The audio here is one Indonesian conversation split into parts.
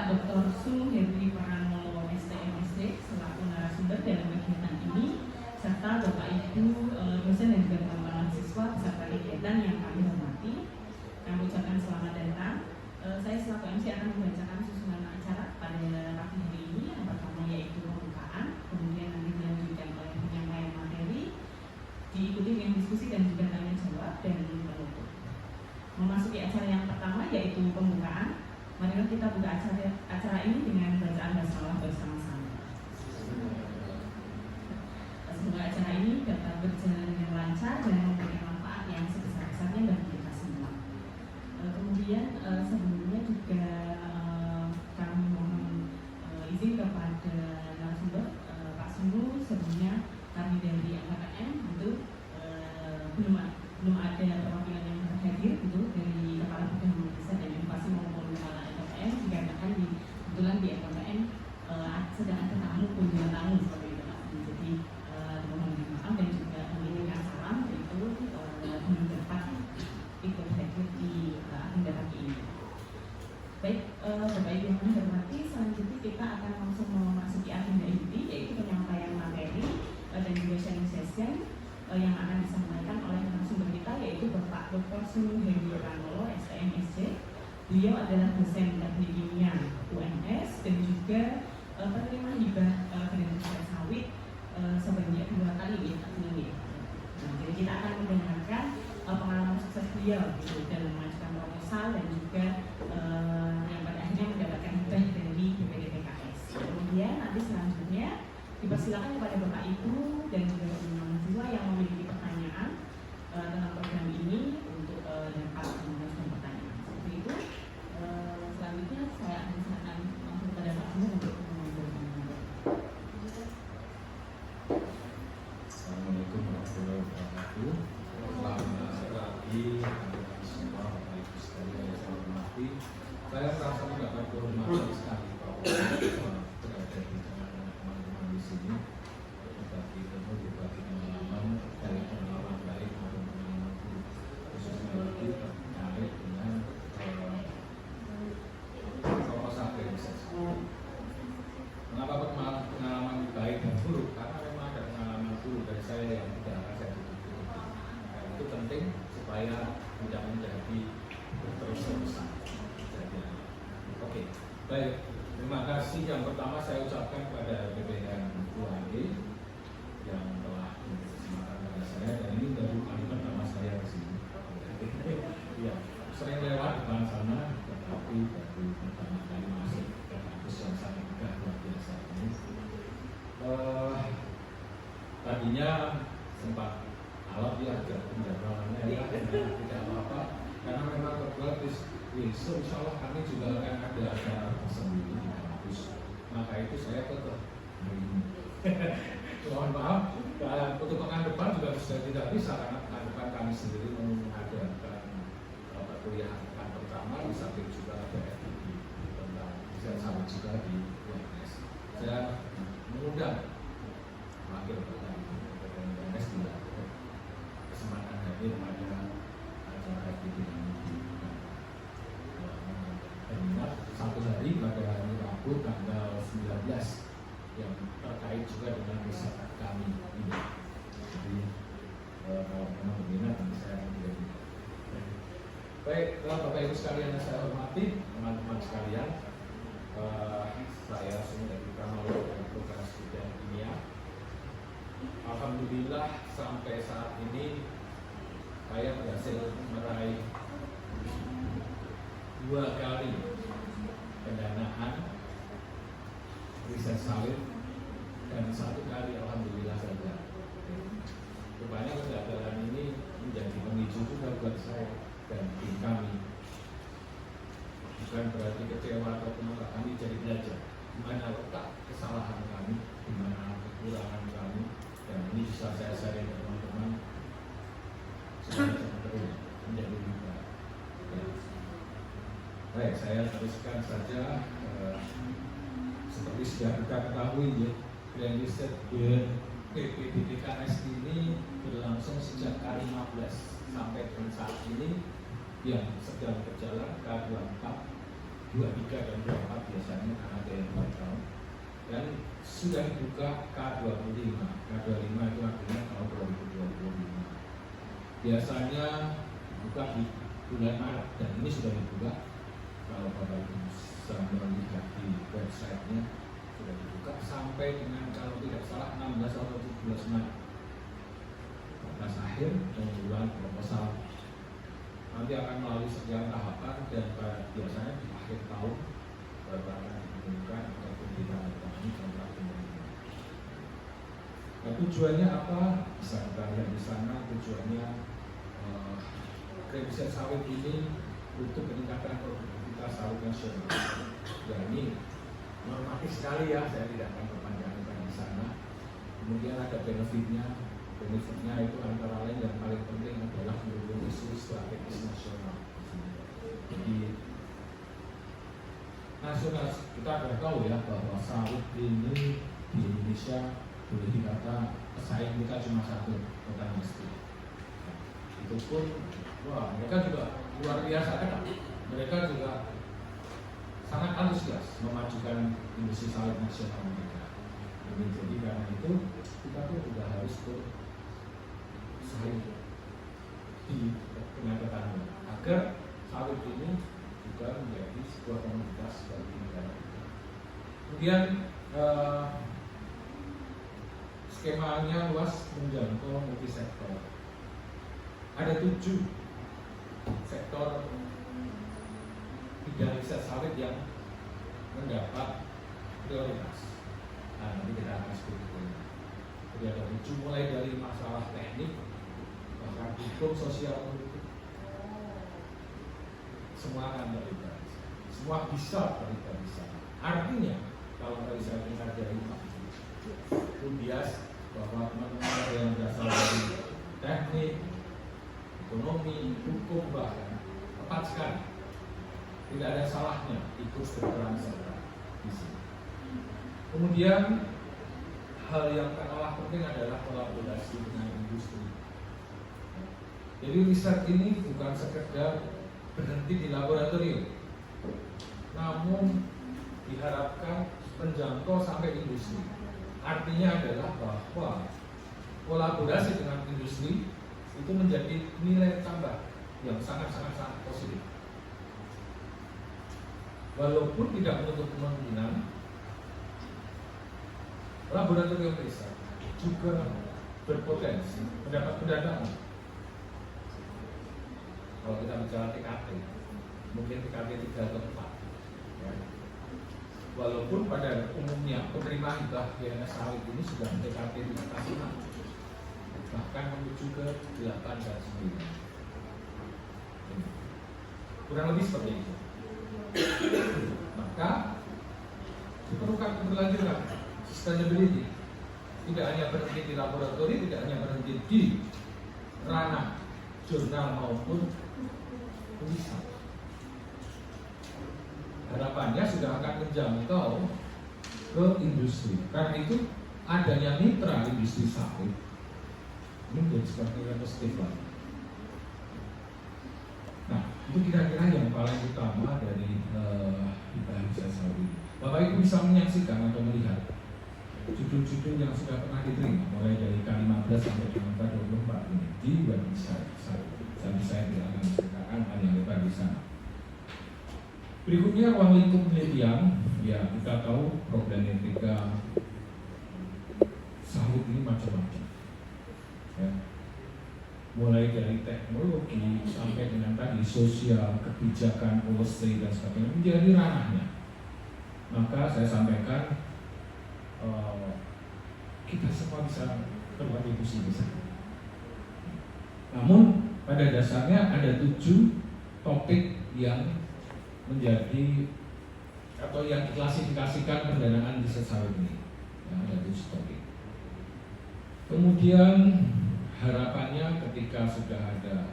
Bapak Dr. Su Hendri Pranowo STMSD selaku narasumber dalam kegiatan ini, serta Bapak Ibu dosen dan juga teman-teman mahasiswa beserta kegiatan yang kami hormati. Kami ucapkan selamat datang. Saya selaku MC akan membacakan susunan acara pada pagi hari ini. Yang pertama yaitu pembukaan, kemudian nanti dilanjutkan oleh penyampaian materi, diikuti dengan diskusi dan juga tanya jawab dan penutup. Memasuki acara yang pertama yaitu pembukaan. Marilah kita buka acara ini dengan bacaan basmalah bersama-sama. Semoga acara ini dapat berjalan dengan lancar dan memberikan manfaat yang sebesar-besarnya bagi kita semua. Kemudian sebelumnya juga kami mohon izin kepada narasumber Pak Sunu. Sebelumnya kami dari LKM itu belum ada perwakilan yang hadir itu dari Kepala Bidang Riset dan Inovasi maupun Kepala LKM, dikarenakan kebetulan di LKM sedang ada tamu kunjungan tamu seperti itu Pak. Jadi mohon maaf dan juga mengirimkan salam itu belum dapat ikut hadir di agenda pagi ini. Baik, Bapak Ibu yang kami hormati, selanjutnya kita akan langsung memasuki agenda inti yaitu penyampaian materi dan juga sharing session yang akan disampaikan oleh narasumber kita yaitu Bapak Dr. Su Hendri Pranowo STMSD. Beliau adalah dosen teknik kimia UNS dan juga penerima hibah Badan Minyak Sawit sebanyak 2 kali di tahun ini. Nah, jadi kita akan mendengarkan pengalaman sukses beliau gitu, dalam mengajukan proposal dan juga yang pada akhirnya mendapatkan hibah dari BPDPKS. Kemudian nanti selanjutnya dipersilakan kepada Bapak Ibu dan juga mahasiswa yang memiliki pertanyaan tentang program ini untuk dapat mengajukan pertanyaan. Seperti itu. Selanjutnya saya akan silakan langsung kepada Pak Sunu untuk menyampaikan. Assalamualaikum warahmatullahi wabarakatuh. Selamat pagi semua Bapak Ibu sekalian yang saya hormati. Saya merasa mendapat kehormatan sekali bahwa berada di tengah teman-teman di sini berbagi ilmu, berbagi pengalaman, dari pengalaman baik maupun pengalaman buruk, khususnya lagi terkait dengan proposal riset. Mengapa pengalaman baik dan buruk? Karena memang ada pengalaman buruk dari saya yang tidak akan saya tutupi. Nah, itu penting supaya tidak menjadi terus-terusan. Oke, baik. Terima kasih. Yang pertama saya ucapkan kepada BPN UAE yang telah memberi kesempatan pada saya, dan ini baru kali pertama saya di sini. Ya, sering lewat depan sana, tetapi baru pertama kali masuk ke kampus yang sangat megah luar biasa ini. Tadinya sempat alat ya, penjadwalannya ya, tidak apa-apa, karena memang kebetulan besok insya Allah kami juga akan ada acara tersendiri di kampus. Maka itu saya tetap mohon maaf, untuk pekan depan juga sudah tidak bisa karena pekan depan kami sendiri mengadakan kuliah pekan pertama, di samping juga ada FDP tentang riset sawit juga di UNS. Saya mengundang wakil ketua UNS juga kesempatan hadir pada acara FDP ini. Terminat 1 hari pada hari Rabu tanggal 19 yang terkait juga dengan riset kami ini. Jadi kalau memang berminat nanti saya akan tidak. Baik, Bapak Ibu sekalian yang saya hormati, teman-teman sekalian, saya Sunu Hendri Pranowo dari program studi kimia. Alhamdulillah sampai saat ini saya berhasil meraih 2 kali pendanaan riset sawit dan 1 kali alhamdulillah saja. Rupanya kegagalan ini menjadi pemicu juga buat saya dan tim kami. Bukan berarti kecewa ataupun apa, kami jadi belajar di mana letak kesalahan kami, di mana kekurangan kami, dan ini bisa saya share ke teman-teman supaya terus menjadi lebih baik. Ya. Baik, saya teruskan saja. Seperti sudah kita ketahui ya, Grand Riset BPDPKS ini berlangsung sejak K15 sampai dengan saat ini yang sedang berjalan K24 23 dan 24 biasanya ada yang 4 tahun, dan sudah dibuka K25. K25 itu artinya tahun 2025. Biasanya dibuka di bulan Maret, dan ini sudah dibuka. Kalau Bapak Ibu bisa melihat di websitenya, sudah dibuka sampai dengan kalau tidak salah 16 atau 17 Maret. Batas akhir pengumpulan proposal. Nanti akan melalui sekian tahapan, dan biasanya di akhir tahun baru akan diumumkan ataupun ditandatangani kontrak pembangunan. Nah, tujuannya apa? Bisa kita lihat di sana. Tujuannya Krebiset sawit ini untuk meningkatkan produktivitas sawit nasional. Ya, ini normatif sekali ya, saya tidak akan perpanjangkan di sana. Kemudian ada benefitnya. Benefitnya itu antara lain yang paling penting adalah mendukung isu strategis nasional. Jadi nasional, kita sudah tahu ya bahwa sawit ini di Indonesia boleh dikata pesaing kita cuma satu, kota Mesti. Itu pun, wah, mereka juga luar biasa kan? Mereka juga sangat antusias memajukan industri sawit nasional mereka. Jadi karena itu kita tuh juga harus bersaing di tengah tetangga agar sawit ini juga menjadi sebuah komoditas bagi negara kita. Kemudian skemanya luas, menjangkau multisektor. Ada 7 sektor bidang riset sawit yang mendapat prioritas. Nah, nanti kita akan sebut itu. Jadi ada 7, mulai dari masalah teknik, bahkan hukum, sosial, politik. Semua akan terlibat. Semua bisa terlibat di sana. Artinya, kalau tadi saya dengar dari Pak Budias bahwa teman-teman ada yang berasal dari teknik, ekonomi, hukum, bahkan tepat sekali. Tidak ada salahnya ikut berperan serta di sini. Kemudian hal yang tak kalah penting adalah kolaborasi dengan industri. Jadi riset ini bukan sekedar berhenti di laboratorium, namun diharapkan menjangkau sampai industri. Artinya adalah bahwa kolaborasi dengan industri itu menjadi nilai tambah yang sangat positif. Walaupun tidak menutup kemungkinan laboratorium riset juga berpotensi mendapat pendanaan. Kalau kita bicara TKT, mungkin TKT 3 atau 4 ya. Walaupun pada umumnya penerima hibah PNS sawit ini sudah TKT 5, bahkan menuju ke 8 dan 9. Kurang lebih seperti itu. Maka diperlukan keberlanjutan, sustainability. Tidak hanya berhenti di laboratorium, tidak hanya berhenti di ranah jurnal maupun tulisan. Harapannya sudah akan menjangkau ke industri. Karena itu adanya mitra industri sawit ini menjadi sesuatu yang positif lagi. Nah, itu kira-kira yang paling utama dari hibah riset sawit. Bapak Ibu bisa menyaksikan atau melihat judul-judul yang sudah pernah diterima mulai dari K15 sampai dengan K24 ini di website saya. Saya tidak akan menceritakan hanya lebar di sana. Berikutnya ruang lingkup penelitian. Ya, kita tahu problematika sawit ini macam-macam. Ya. Mulai dari teknologi sampai dengan tadi sosial, kebijakan, policy dan sebagainya menjadi ranahnya. Maka saya sampaikan kita semua bisa berkontribusi di sana. Namun pada dasarnya ada 7 topik yang menjadi atau yang diklasifikasikan pendanaan riset sawit ini. Ya, ada 7 topik. Kemudian harapannya ketika sudah ada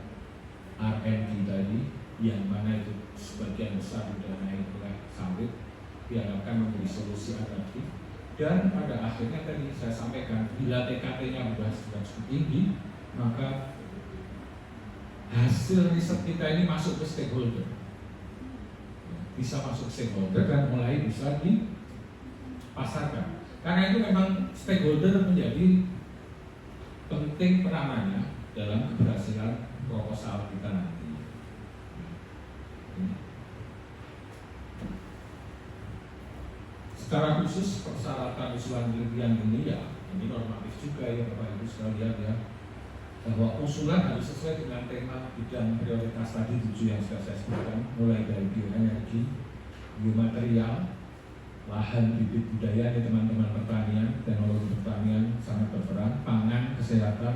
R&D tadi, yang mana itu sebagian besar didanai oleh sawit, diharapkan memberi solusi adaptif. Dan pada akhirnya tadi saya sampaikan, bila TKT-nya sudah cukup tinggi, maka hasil riset kita ini masuk ke stakeholder. bisa masuk stakeholder dan mulai bisa dipasarkan. Karena itu memang stakeholder menjadi penting peranannya dalam keberhasilan proposal kita nanti. Secara khusus persyaratan usulan penelitian ini ya ini normatif juga ya Bapak Ibu sekalian ya, bahwa usulan harus sesuai dengan tema bidang prioritas tadi 7 yang sudah saya sebutkan, mulai dari bioenergi, biomaterial, lahan, bibit budaya di teman-teman pertanian, teknologi pertanian sangat berperan, pangan, kesehatan,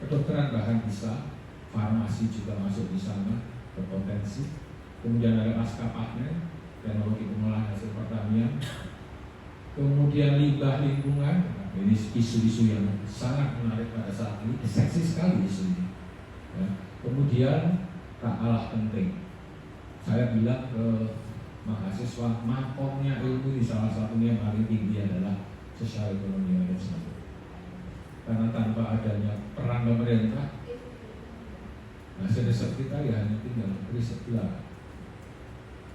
kedokteran bahkan bisa, farmasi juga masuk di sana berpotensi, kemudian ada pasca panen, teknologi pengolahan hasil pertanian, kemudian limbah lingkungan. Ini isu-isu yang sangat menarik pada saat ini, seksi sekali isu ini. Ya. Kemudian tak kalah penting, saya bilang ke mahasiswa, makomnya ilmu di salah satunya yang paling tinggi adalah sosial ekonomi management. Karena tanpa adanya peran pemerintah, hasil riset kita ya hanya tinggal riset belakang.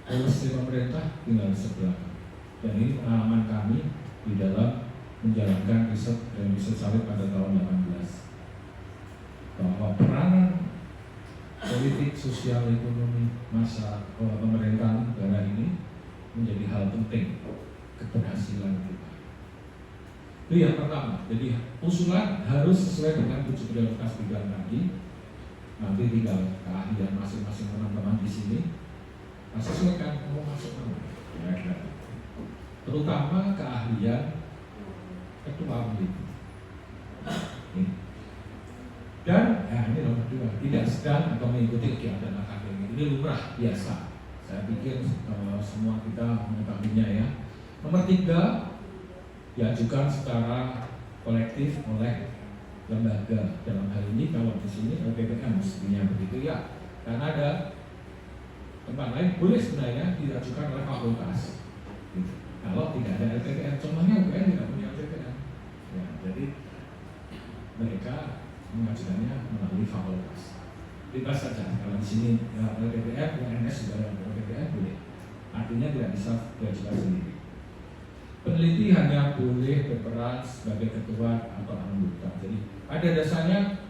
Polisi pemerintah tinggal riset belakang. Dan ini pengalaman kami di dalam menjalankan riset dan riset sawit pada tahun 18, bahwa peranan politik, sosial, ekonomi masa pemerintahan negara ini menjadi hal penting keberhasilan kita. Itu yang pertama. Jadi usulan harus sesuai dengan 7 prioritas bidang tadi. Nanti tinggal keahlian masing-masing teman-teman di sini. Nah, sesuaikan mau masuk mana. Ya. Terutama keahlian ketua peneliti. Dan ini nomor 2, tidak sedang atau mengikuti kegiatan akademik. Ini lumrah biasa. Saya pikir semua kita mengetahuinya ya. Nomor 3, diajukan secara kolektif oleh lembaga. Dalam hal ini kalau di sini LPPM mestinya begitu ya. Karena ada tempat lain boleh sebenarnya diajukan oleh fakultas. Gitu. Kalau tidak ada LPPM, contohnya UPN tidak punya LPPM. Ya, jadi mereka mengajukannya melalui fakultas. Bebas saja. Kalau di sini ya, LPPM, UNS juga LPPM boleh. Artinya tidak bisa diajukan sendiri. Peneliti hanya boleh berperan sebagai ketua atau anggota. Jadi pada dasarnya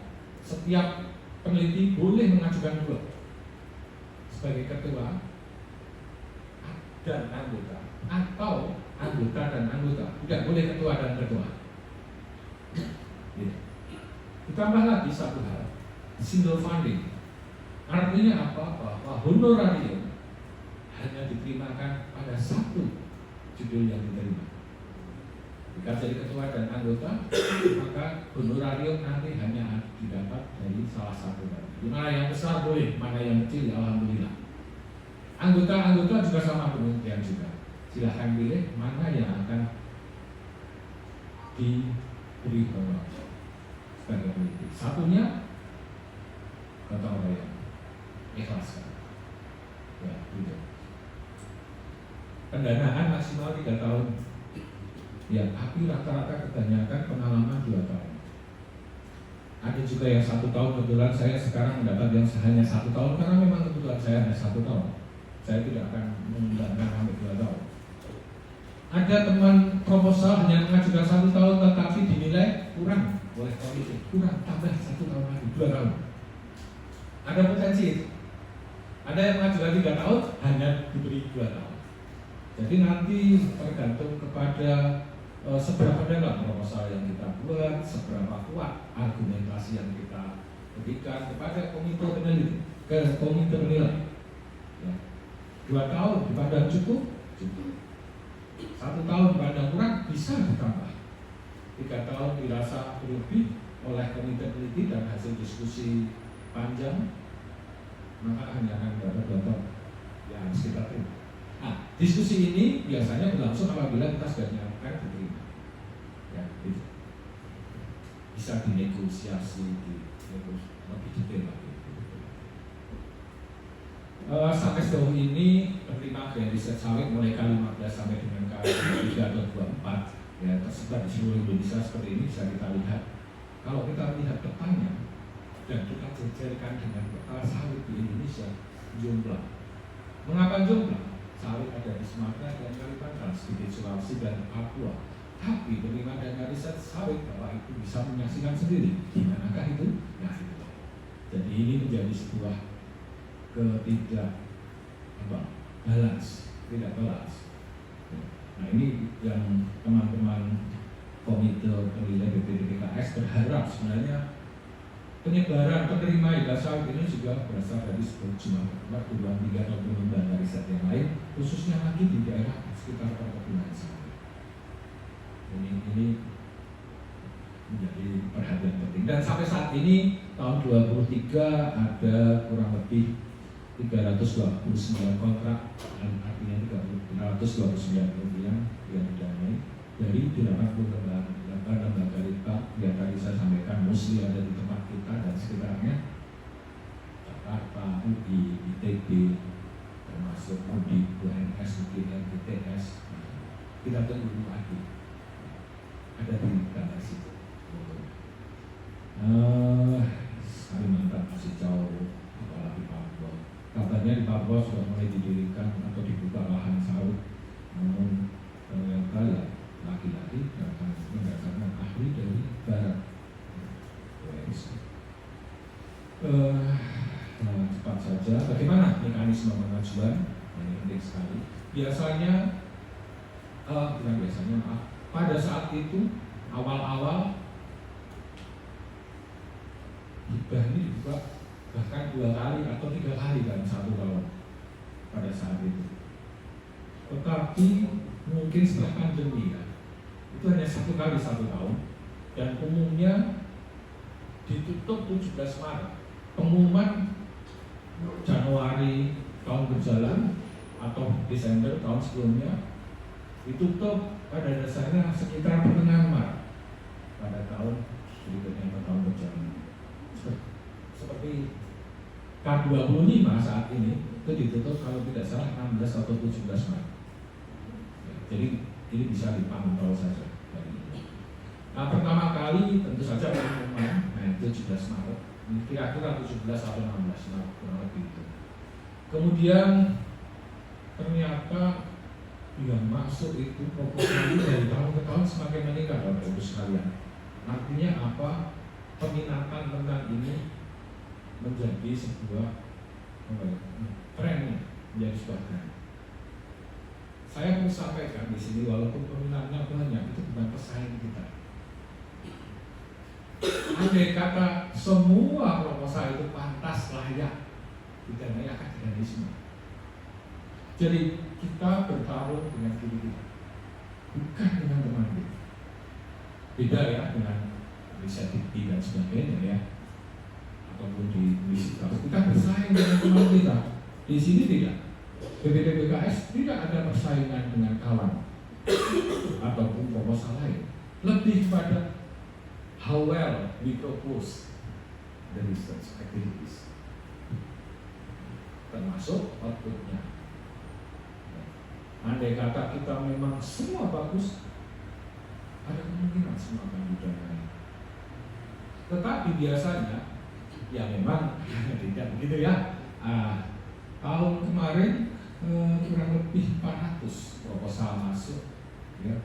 setiap peneliti boleh mengajukan 2 sebagai ketua dan anggota, atau anggota dan anggota. Tidak boleh ketua dan ketua. Ditambah lagi satu hal, single funding. Artinya apa? Bahwa honorarium hanya diterimakan pada 1 judul yang diterima. Jika jadi ketua dan anggota, maka honorarium nanti hanya didapat dari salah satu. Di mana yang besar boleh, mana yang kecil ya alhamdulillah. Anggota juga sama demikian juga. Silahkan pilih mana yang akan diberi honor sebagai peneliti. Satunya gotong royong, ikhlaskan. Ya, gitu. Pendanaan maksimal 3 tahun. Ya, tapi rata-rata kebanyakan pengalaman 2 tahun. Ada juga yang 1 tahun, kebetulan saya sekarang mendapat yang hanya 1 tahun karena memang kebetulan saya hanya 1 tahun. Saya tidak akan mengembangkan sampai 2 tahun. Ada teman proposal hanya mengajukan 1 tahun tetapi dinilai kurang oleh komite, kurang, tambah 1 tahun lagi, 2 tahun. Ada potensi itu. Ada yang mengajukan 3 tahun hanya diberi 2 tahun. Jadi nanti tergantung kepada seberapa dalam proposal yang kita buat, seberapa kuat argumentasi yang kita berikan kepada komite peneliti, ke komite penilai. Ya. 2 tahun dipandang cukup, cukup. 1 tahun dipandang kurang, bisa ditambah. 3 tahun dirasa berlebih oleh komite peneliti dan hasil diskusi panjang, maka hanya akan dapat 2 tahun yang harus kita terima. Nah, diskusi ini biasanya berlangsung apabila kita sudah nyatakan diterima. Ya, gitu. Bisa dinegosiasi, lebih detail lagi. Sampai sejauh ini penerima grant riset sawit mulai K15 sampai dengan K3 atau 24 ya, tersebar di seluruh Indonesia seperti ini bisa kita lihat. Kalau kita lihat petanya dan kita jejerkan dengan peta sawit di Indonesia, jomplang. Mengapa jomplang? sawit ada di Sumatera dan Kalimantan, sedikit Sulawesi dan Papua. Tapi bagaimana dengan riset sawit bahwa itu bisa menyaksikan sendiri? Gimanakah itu? Nah itu. Jadi ini menjadi sebuah balance, tidak balance. Nah ini yang teman-teman Komite Penilai BPDPKS berharap sebenarnya penyebaran penerima ikan sawit ini juga berasal dari sejumlah perguruan tinggi atau lembaga riset yang lain, khususnya lagi di daerah sekitar perkebunan sawit. Ini menjadi perhatian penting. Dan sampai saat ini tahun 2023 ada kurang lebih 329 kontrak, artinya 329 yang didanai dari 80 lembaga litbang yang tadi saya sampaikan, mostly ada di tempat kita dan sekitarnya, Jakarta, UI, ITB, termasuk UDI, UNS, UGM, ITS. Kita tunggu lagi ada di data situ. Kalimantan masih jauh, apalagi Papua. Katanya di Papua sudah mulai didirikan atau dibuka lahan sawit, namun ternyata ya lagi-lagi berdasarkan ahli dari barat. Cepat saja, bagaimana mekanisme pengajuan? Ini penting sekali. Biasanya, pada saat itu awal-awal hibah ini dibuka bahkan 2 kali atau 3 kali dalam 1 tahun pada saat itu. Tetapi mungkin setelah pandemi ya, itu hanya 1 kali 1 tahun dan umumnya ditutup 17 Maret. Pengumuman Januari tahun berjalan atau Desember tahun sebelumnya ditutup pada dasarnya sekitar pertengahan Maret pada tahun berikutnya atau tahun berjalan. Seperti K25 saat ini itu ditutup kalau tidak salah 16 atau 17 Maret. Jadi ini bisa dipantau saja. Nah pertama kali tentu saja pengumuman, itu 17 Maret, kira-kira 17 atau 16 Maret kurang lebih itu. Kemudian ternyata yang masuk itu proposal dari tahun ke tahun semakin meningkat Bapak Ibu sekalian. Artinya apa? Peminatan tentang ini menjadi sebuah tren, menjadi sebuah tren. Saya mau sampaikan di sini walaupun peminatnya banyak itu bukan pesaing kita. Andai kata semua proposal itu pantas layak didanai akan didanai semua. Jadi kita bertarung dengan diri kita, bukan dengan teman kita. Beda ya dengan riset dikti dan sebagainya ya, ataupun di universitas. Kita bersaing dengan teman kita. Di sini tidak. BPDPKS tidak ada persaingan dengan kawan ataupun proposal lain. Lebih pada how well we propose the research activities, termasuk outputnya. Andai kata kita memang semua bagus, ada kemungkinan semua akan didanai. Tetapi biasanya, ya memang tidak begitu ya. Tahun kemarin kurang lebih 400 proposal masuk, ya,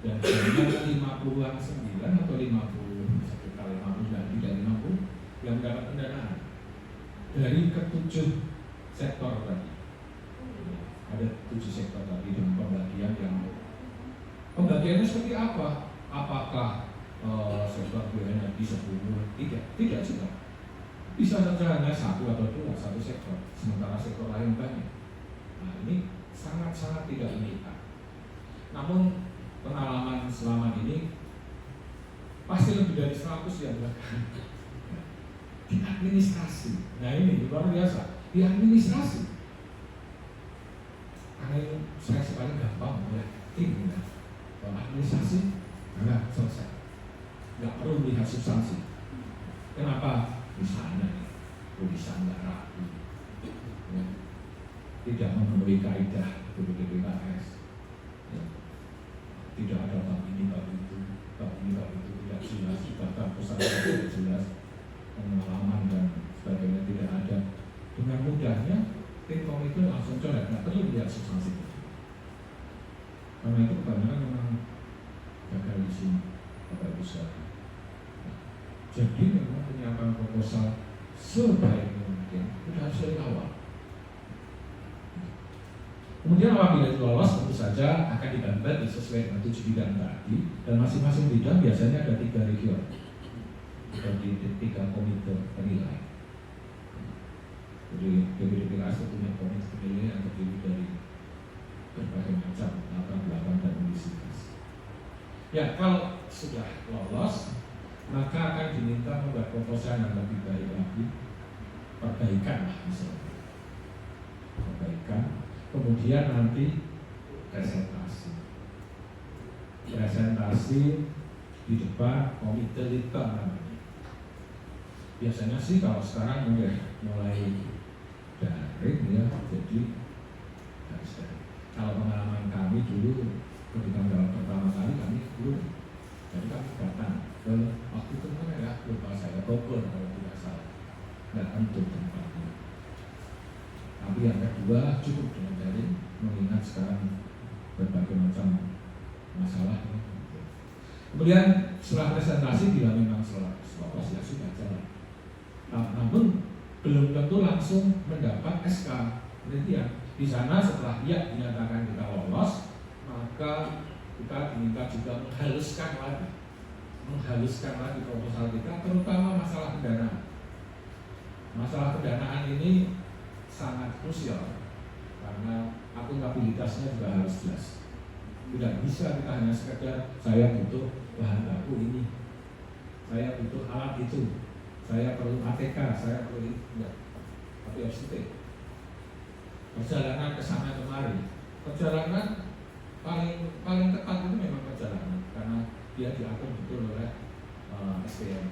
dan hanya 59 atau 50, sekitar 50 dan tidak 50 yang mendapat pendanaan dari ke-7 sektor tadi. Ada 7 sektor tadi dengan pembagiannya seperti apa? Apakah sektor bioenergi 10? Tidak juga. Bisa saja hanya 1 atau 2, 1 sektor, sementara sektor lain banyak. Nah ini sangat-sangat tidak mengikat. Namun pengalaman selama ini pasti lebih dari 100 yang dilakukan di administrasi. Nah ini luar biasa, di administrasi. Karena itu saya paling gampang oleh tim ya. Kalau administrasi enggak selesai, nggak perlu melihat substansi. Kenapa? Misalnya tulisan nggak rapi, ya. Tidak memenuhi kaidah BPDPKS, ya. Tidak ada bab ini bab itu tidak jelas, bahkan pusat tidak jelas, pengalaman dan sebagainya tidak ada. Dengan mudahnya tim komite langsung coret, nggak perlu lihat substansi. Karena itu kebanyakan memang gagal di sini, Bapak Ibu sekalian. Jadi memang penyiapan proposal sebaik mungkin itu harus dari awal. Kemudian apabila itu lolos, tentu saja akan dibangun sesuai dengan 7 bidang tadi, dan masing-masing bidang biasanya ada 3 region atau di 3 komite penilai. Jadi BPDPKS punya komite penilai yang terdiri dari berbagai macam latar belakang dan universitas. Ya, kalau sudah lolos, maka akan diminta membuat proposal yang lebih baik lagi, perbaikan lah misalnya, perbaikan. Kemudian nanti presentasi di depan komite litbang namanya. Biasanya sih kalau sekarang udah mulai daring ya, jadi harus daring. Kalau pengalaman kami dulu ketika pertama kali kami dulu, jadi kami datang ke waktu itu mana ya, lupa saya, Bogor kalau tidak salah, nggak tentu tempatnya. Tapi yang kedua cukup dengan daring, mengingat sekarang berbagai macam masalah. Kemudian setelah presentasi bila memang lolos ya sudah jalan. Namun belum tentu langsung mendapat SK penelitian. Di sana setelah dinyatakan kita lolos, maka kita diminta juga menghaluskan lagi proposal kita, terutama masalah pendanaan. Masalah pendanaan ini sangat krusial karena akuntabilitasnya juga harus jelas. Tidak bisa kita hanya sekedar saya butuh bahan baku ini, saya butuh alat itu, saya perlu ATK, saya perlu ini, enggak. Tapi harus detail. Perjalanan ke sana kemari, perjalanan paling tepat itu memang perjalanan karena dia diatur betul oleh SPM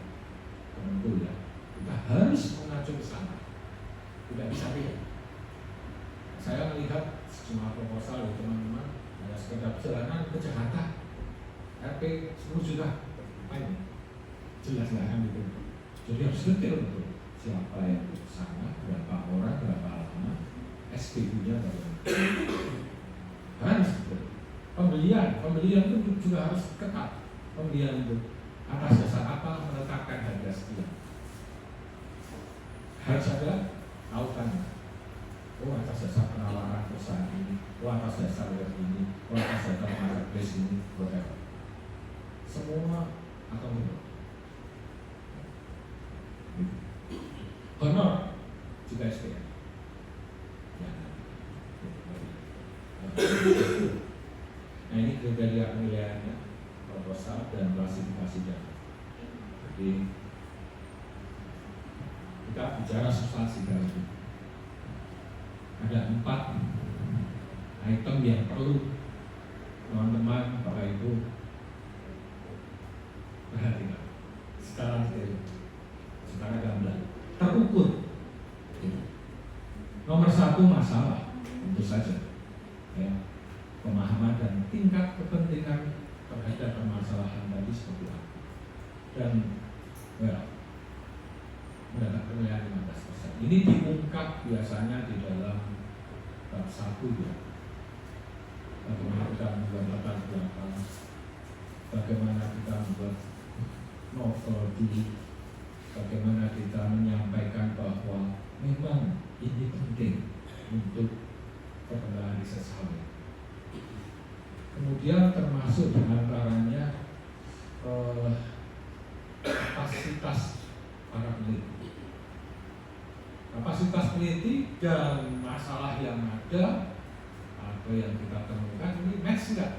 Kemenku ya. Kita harus mengacu ke sana. Tidak bisa tidak. Saya melihat sejumlah proposal ya teman-teman, hanya sekedar perjalanan ke Jakarta, RP 10 juta, apa ini? Jelas lah kan gitu. Jadi harus detail betul. Siapa yang ke sana, berapa orang, berapa lama, SPU-nya bagaimana. Harus betul. Pembelian itu juga harus ketat. Pembelian itu atas dasar apa menetapkan harga sekian. Harus ada tautan. Oh, atas dasar penawaran perusahaan ini, oh atas dasar web ini, oh atas dasar marketplace ini, whatever. Semua atau tidak. Honor juga SPM. Ya. Nah ini kriteria penilaiannya, proposal dan klasifikasi data. Jadi kita bicara substansi berarti ada 4 item yang perlu teman-teman, Bapak Ibu perhatikan secara detail, secara gamblang, terukur. Nomor 1 masalah, tentu saja ya, pemahaman dan tingkat kepentingan terhadap permasalahan tadi seperti apa. Dan mendapat penilaian 15%. Ini diungkap biasanya di dalam bab 1 ya. Bagaimana kita membuat latar belakang, bagaimana kita membuat novel dulu, bagaimana kita menyampaikan bahwa memang ini penting untuk perkembangan riset sawit. Kemudian termasuk diantaranya kapasitas para peneliti. Kapasitas peneliti dan masalah yang ada atau yang kita temukan ini match enggak?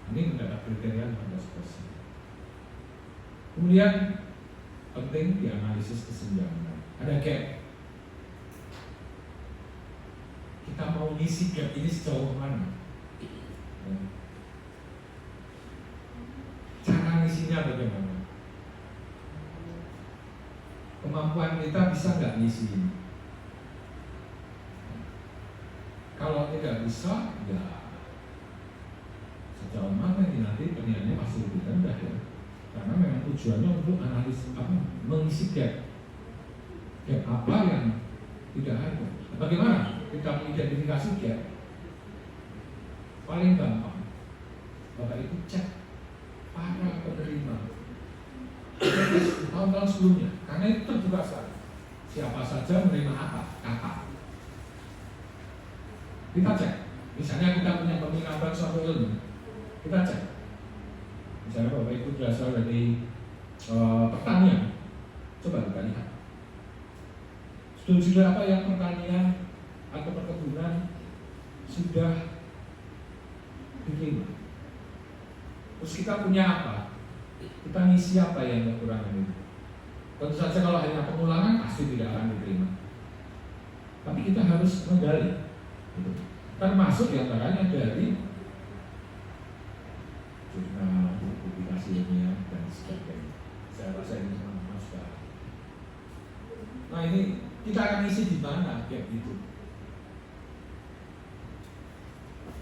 Ini mendapat kriteria 15%. Kemudian penting dianalisis kesenjangan. Ada gap. Kita mau ngisi gap ini sejauh mana? Cara ngisinya bagaimana? Kemampuan kita bisa nggak ngisi ini? Kalau tidak bisa, ya sejauh mana ini nanti penilaiannya pasti lebih rendah ya. Karena memang tujuannya untuk analisis mengisi gap apa yang tidak ada. Bagaimana? Kita kita mengidentifikasi gap, paling gampang Bapak Ibu cek para penerima tahun-tahun sebelumnya, karena itu terbuka sekali. Siapa saja menerima apa, kapan. Kita cek. Misalnya kita punya peminatan suatu ilmu, kita cek. Misalnya Bapak Ibu berasal dari pertanian, coba kita lihat. Sudah apa yang pertanian atau perkebunan sudah diterima. Terus kita punya apa? Kita ngisi apa yang kekurangan itu? Tentu saja kalau hanya pengulangan pasti tidak akan diterima. Tapi kita harus menggali, gitu. Termasuk diantaranya dari jurnal, publikasi ilmiah dan sebagainya. Saya rasa ini sama-sama sudah. Nah ini kita akan isi di mana gap itu.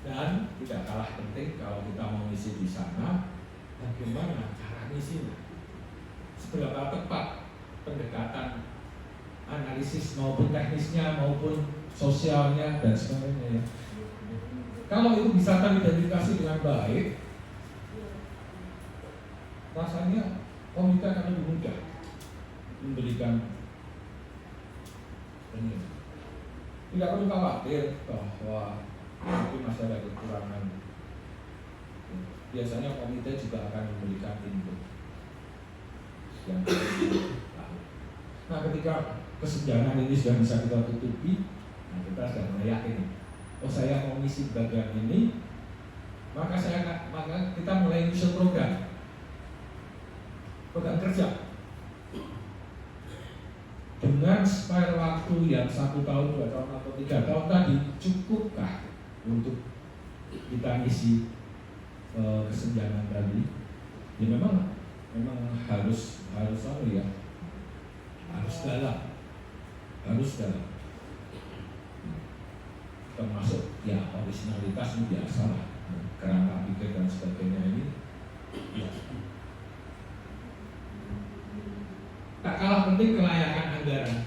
Dan tidak kalah penting kalau kita mau isi di sana, bagaimana cara ngisinya? Seberapa tepat pendekatan analisis maupun teknisnya maupun sosialnya dan sebagainya. Kalau itu bisa teridentifikasi dengan baik, rasanya komite akan lebih mudah memberikan ini. Tidak perlu khawatir bahwa mungkin masih ada kekurangan. Biasanya komite juga akan memberikan input yang nah ketika kesenjangan ini sudah bisa kita tutupi, nah kita sudah mulai yakin, oh saya mau ngisi bagian ini, maka kita mulai nyusun program kerja dengan spare waktu yang 1 tahun, 2 tahun atau 3 tahun tadi cukupkah untuk kita ngisi kesenjangan tadi? Ya memang harus dalam, termasuk ya originalitas ini biasa lah, kerangka pikir dan sebagainya ini ya. Tak kalah penting kelayakan anggaran.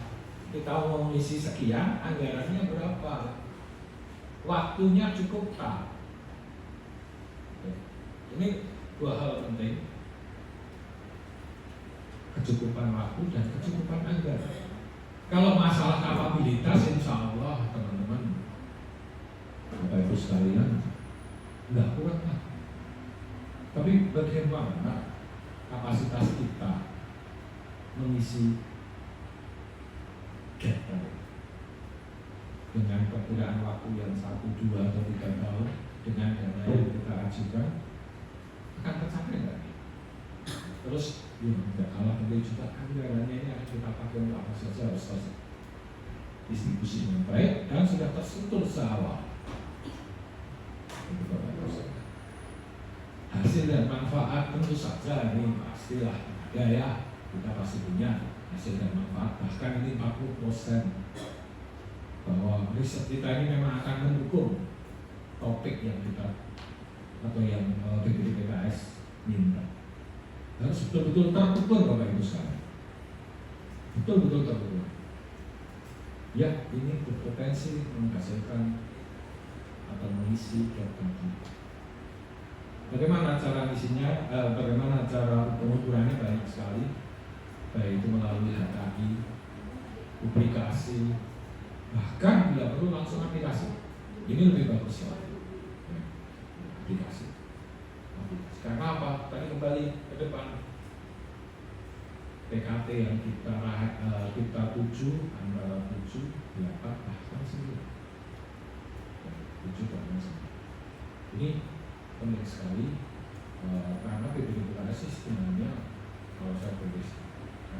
Kita mau ngisi sekian, anggarannya berapa, waktunya cukup tak. Ini 2 hal penting, kecukupan waktu dan kecukupan anggaran. Kalau masalah kapabilitas, insya Allah teman-teman, Bapak Ibu sekalian, nggak kurang lah. Tapi bagaimana kapasitas kita mengisi gap dengan perbedaan waktu yang 1, 2 atau 3 tahun dengan dana yang kita ajukan, akan tercapai nggak? Terus ya tidak kalah penting juga anggarannya ini akan kita pakai untuk apa saja, harus distribusi dengan baik dan sudah terstruktur seawal. Hasil dan manfaat tentu saja ini pastilah ada ya, kita pasti punya hasil dan manfaat. Bahkan ini 40% bahwa riset kita ini memang akan mendukung topik yang kita atau yang BPDPKS minta. Harus betul-betul terukur Bapak Ibu sekalian, betul-betul terukur. Ya, ini berpotensi menghasilkan atau mengisi gap tadi. Bagaimana cara misinya? Bagaimana cara pengukurannya? Banyak sekali, baik itu melalui HKI, publikasi, bahkan bila perlu langsung aplikasi. Ini lebih bagus ya, aplikasi. Karena apa? Tadi kembali ke depan, PKT yang kita tuju antara 7, 8, bahkan 9. 7 bahkan 9. Ini penting sekali karena BPDPKS sebenarnya kalau saya boleh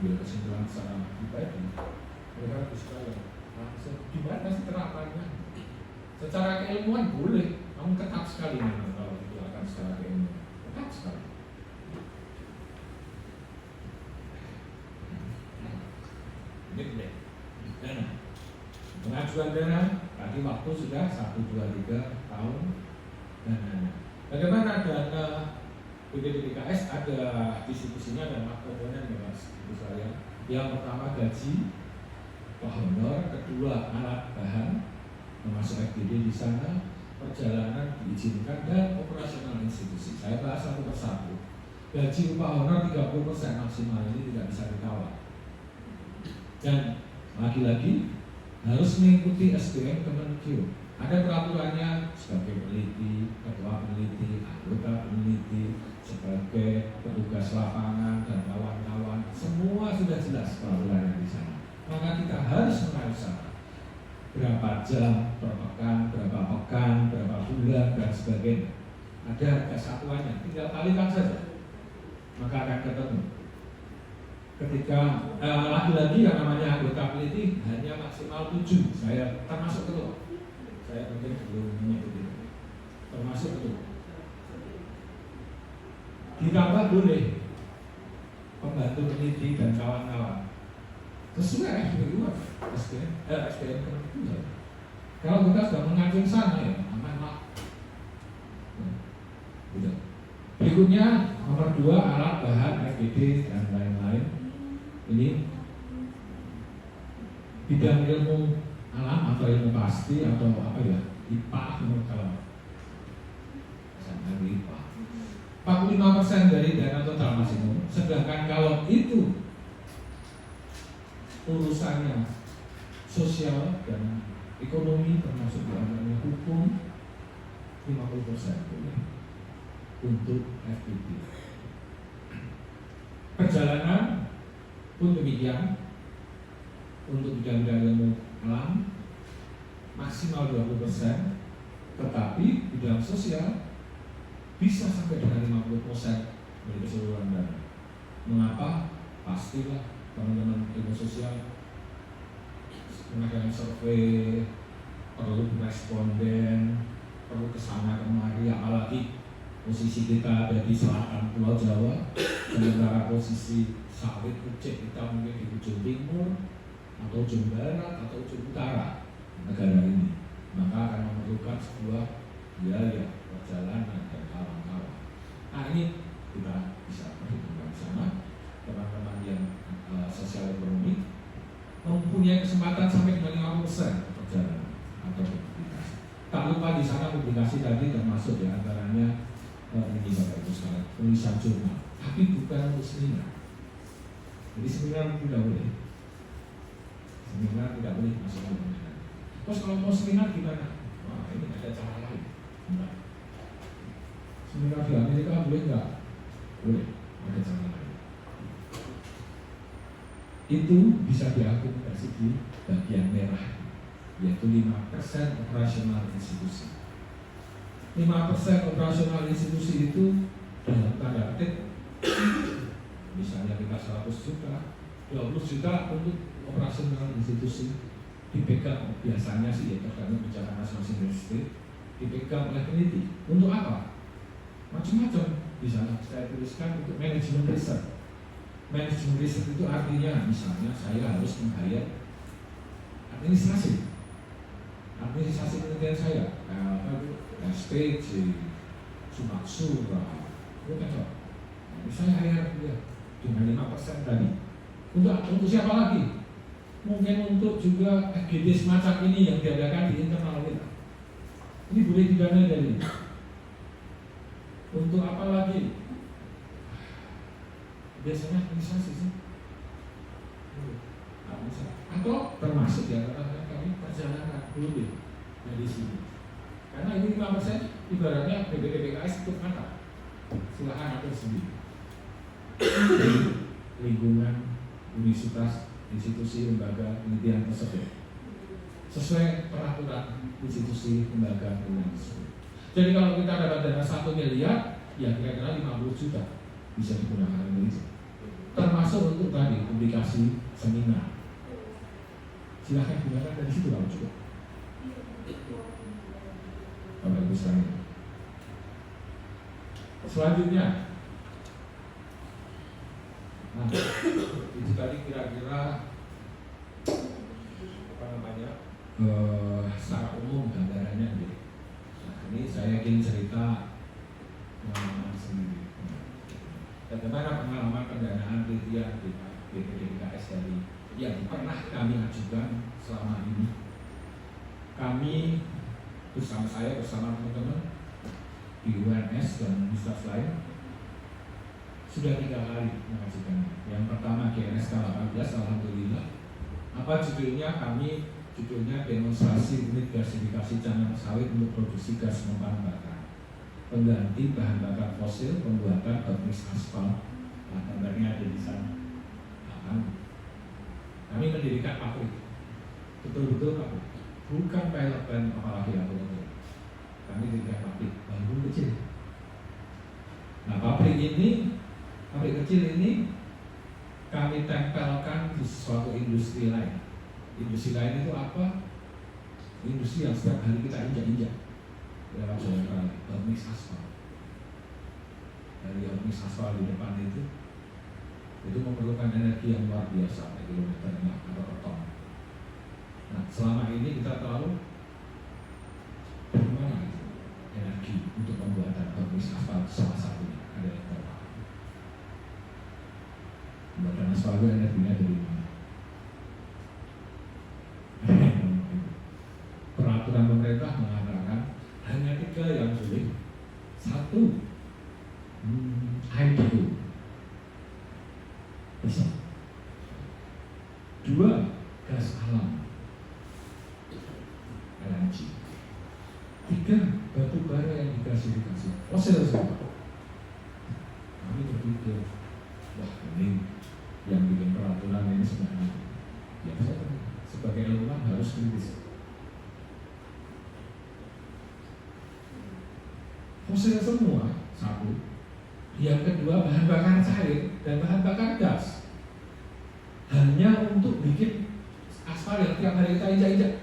ambil kesimpulan secara pribadi, mereka harus sekali langsung gimana sih terapannya? Secara keilmuan boleh, namun ketat sekali memang kalau dilakukan secara keilmuan. Ketat sekali. Ini boleh. Dana. Pengajuan dana, tadi waktu sudah 1, 2, 3 tahun dana. Bagaimana dana BPDPKS? Ada distribusinya dan komponen ya Mas, Ibu saya. Yang pertama gaji, honor, kedua alat bahan, termasuk FGD di sana, perjalanan diizinkan dan operasional institusi. Saya bahas satu persatu. Gaji upah honor 30% maksimal ini tidak bisa ditawar. Dan lagi-lagi harus mengikuti SDM Kemenkeu. Ada peraturannya sebagai peneliti, ketua peneliti, anggota peneliti, sebagai petugas lapangan dan kawan-kawan. Semua sudah jelas peraturannya di sana. Maka kita harus menganalisa berapa jam per pekan, berapa bulan dan sebagainya. Ada harga satuannya, tinggal kalikan saja, maka akan ketemu. Ketika lagi-lagi yang namanya anggota peneliti hanya maksimal 7, saya termasuk ketua. Saya mungkin belum menyebut itu, termasuk ketua. Ditambah boleh pembantu peneliti dan kawan-kawan sesuai FPU SDM Kemenkeu. Kalau kita sudah mengacu sana ya aman lah. Gitu. Berikutnya nomor 2 alat bahan FGD dan lain-lain. Ini bidang ilmu alam atau ilmu pasti atau apa ya, IPA menurut kalau sama IPA 45% dari dana total maksimum. Sedangkan kalau itu urusannya sosial dan ekonomi termasuk dalamnya hukum, 50% boleh untuk FGD. Perjalanan pun demikian. Untuk bidang-bidang ilmu alam maksimal 20%, tetapi bidang sosial bisa sampai dengan 50% dari keseluruhan dana. Mengapa? Pastilah teman-teman ilmu sosial mengadakan survei, perlu responden, perlu kesana kemari, apalagi posisi kita ada di selatan Pulau Jawa, sementara posisi sawit kucing kita mungkin di ujung timur atau ujung barat atau ujung utara negara ini, maka akan memerlukan sebuah biaya perjalanan dan kawan-kawan. Nah ini kita bisa perhitungkan sama teman-teman yang sosial ekonomi mempunyai kesempatan sampai dengan 50% perjalanan atau publikasi. Tak lupa di sana publikasi tadi termasuk diantaranya ini Bapak Ibu sekalian tulisan jurnal, tapi bukan untuk seminar. Jadi seminar tidak boleh. Seminar tidak boleh masuk ke seminar. Terus kalau mau seminar gimana? Wah ini ada cara lain. Enggak. Seminar di Amerika boleh nggak? Boleh. Ada cara lain. Itu bisa diakomodasi di bagian merah, yaitu 5% operasional institusi. 5% operasional institusi itu dalam tanda petik, misalnya kita 100 juta, 20 juta untuk operasional institusi dipegang biasanya sih ya tergantung kebijakan masing-masing universitas, dipegang oleh peneliti. Untuk apa? Macam-macam. Bisa saya tuliskan untuk manajemen riset. Manajemen riset itu artinya misalnya saya harus meng-hire administrasi penelitian saya, SPC, Sumaksura, itu kan saya hire dia dengan 5% tadi. Untuk siapa lagi? Mungkin untuk juga FGD semacam ini yang diadakan di internal kita. Ini boleh didana dari ini. Untuk apa lagi? Biasanya administrasi sih. Atau termasuk ya kata kami perjalanan boleh dari sini. Karena ini 5% ibaratnya BPDPKS ikut mata. Silahkan atur sendiri. Lingkungan universitas, institusi, lembaga penelitian tersebut sesuai peraturan institusi lembaga penelitian tersebut. Jadi kalau kita dapat dana 1 miliar, ya kira-kira 50 juta bisa digunakan untuk itu. Termasuk untuk tadi publikasi seminar. Silahkan gunakan dari situ kalau juga. Bapak Ibu sekalian. Selanjutnya, nah, itu tadi kira-kira apa namanya secara umum gambarannya gitu. Nah, ini saya ingin cerita pengalaman sendiri. Bagaimana pengalaman pendanaan penelitian di BPDPKS dari yang pernah kami ajukan selama ini. kami bersama saya, bersama teman-teman di UNS dan universitas lain sudah 3 kali mengajukan. Yang pertama GNSK 18, alhamdulillah. Apa judulnya? Judulnya demonstrasi unit gasifikasi canang sawit untuk produksi gas membahan bakar, pengganti bahan bakar fosil, pembuatan hot-mix aspal. Nah, gambarnya ada di sana. Kami mendirikan pabrik, betul-betul pabrik, bukan pilot plan apalagi aku. Kami mendirikan pabrik baru kecil. Nah, pabrik kecil ini kami tempelkan di suatu industri lain. Industri lain itu apa? Industri yang setiap hari kita injak-injak dalam jalan raya, hot-mix aspal. Dari hot-mix aspal di depan itu memerlukan energi yang luar biasa, kilometernya atau per ton. Nah, selama ini kita tahu bagaimana energi untuk pembuatan hot-mix aspal salah satunya adalah berapa. Pembuatan aspal itu energinya dari mana? Peraturan pemerintah mengatakan hanya 3 yang sulit. 1, IPO bisa. 2, gas alam LNG. 3, batu bara yang digasifikasi fosil semua. Kami berpikir, wah ini yang bikin peraturan ini sebenarnya ya saya sebagai ilmuwan harus kritis. Fosil semua, 1. Yang kedua, bahan bakar cair dan bahan bakar gas hanya untuk bikin aspal yang tiap hari kita injak-injak.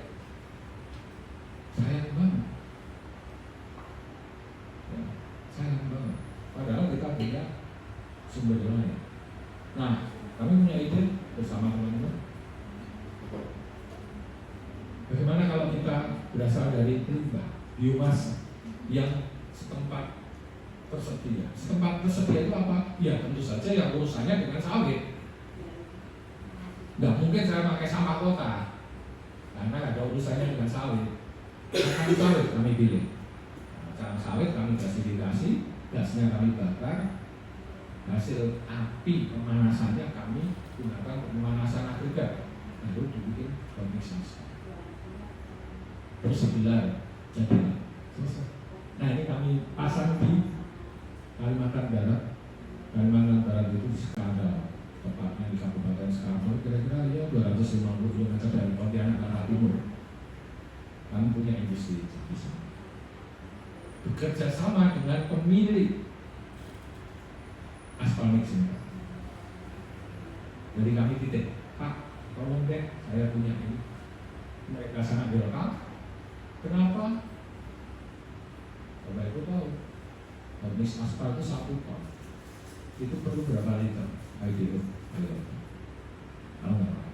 Sayang banget. Ya, sayang banget. Padahal kita punya sumber lain. Nah, kami punya ide bersama teman-teman. Bagaimana kalau kita berasal dari limbah biomasa yang setempat tersedia. Setempat tersedia itu apa? Ya tentu saja yang urusannya dengan sawit. Nggak mungkin saya pakai sampah kota karena ada urusannya dengan sawit. Kami sawit kami pilih. Canang sawit kami gasifikasi, gasnya kami bakar, hasil api pemanasannya kami gunakan untuk pemanasan agregat, lalu dibikin hot-mix aspal. Terus sebilah jadi selesai. Nah ini kami pasang di Kalimantan Barat. Kalimantan Barat itu di Skadal, tepatnya di Kabupaten Skadal, kira-kira ya 250 km dari Pontianak arah timur. Kami punya industri di sana. Bekerja sama dengan pemilik aspal mix ini. Jadi kami titip, Pak, tolong deh, saya punya ini. Mereka sangat welcome. Kenapa? Bapak Ibu tahu, hot-mix aspal itu 1 ton. Itu perlu berapa liter? Ayo, tahu nggak?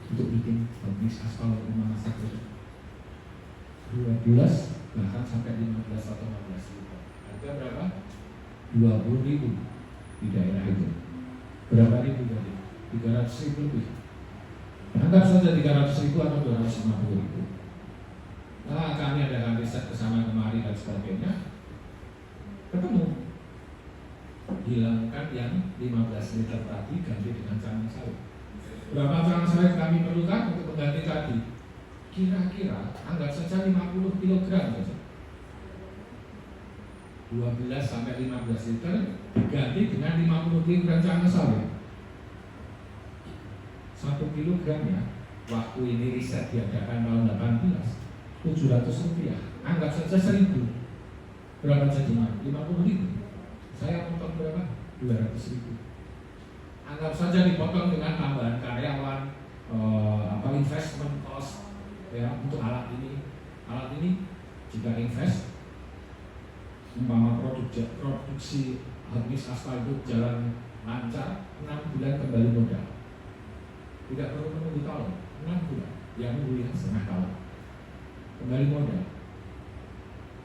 Untuk bikin hot-mix aspal pemanasan itu 12 bahkan sampai 15 atau 16 liter. Harga berapa? 20.000 di daerah itu. Berapa ribu tadi? 300.000 lebih. Anggap saja 300.000 atau 250.000. Nah, kami adakan riset kesana kemari dan sebagainya. Ketemu hilangkan yang 15 liter tadi, ganti dengan canang sawit. Berapa canang sawit kami perlukan untuk mengganti tadi? Kira-kira anggap saja 50 kg saja. 12 sampai 15 liter diganti dengan 50 kg canang sawit. 1 kilogram ya. Waktu ini riset diadakan tahun 18, 700 rupiah. Anggap saja 1.000. Berapa jadinya? 50.000. Saya potong berapa? 200.000. Anggap saja dipotong dengan tambahan karyawan, investment cost ya untuk alat ini. Alat ini jika invest, umpama produksi hot-mix aspal itu jalan lancar, 6 bulan kembali modal. Tidak perlu menunggu tahun, 6 bulan. Yang nunggu setengah tahun. Kembali modal.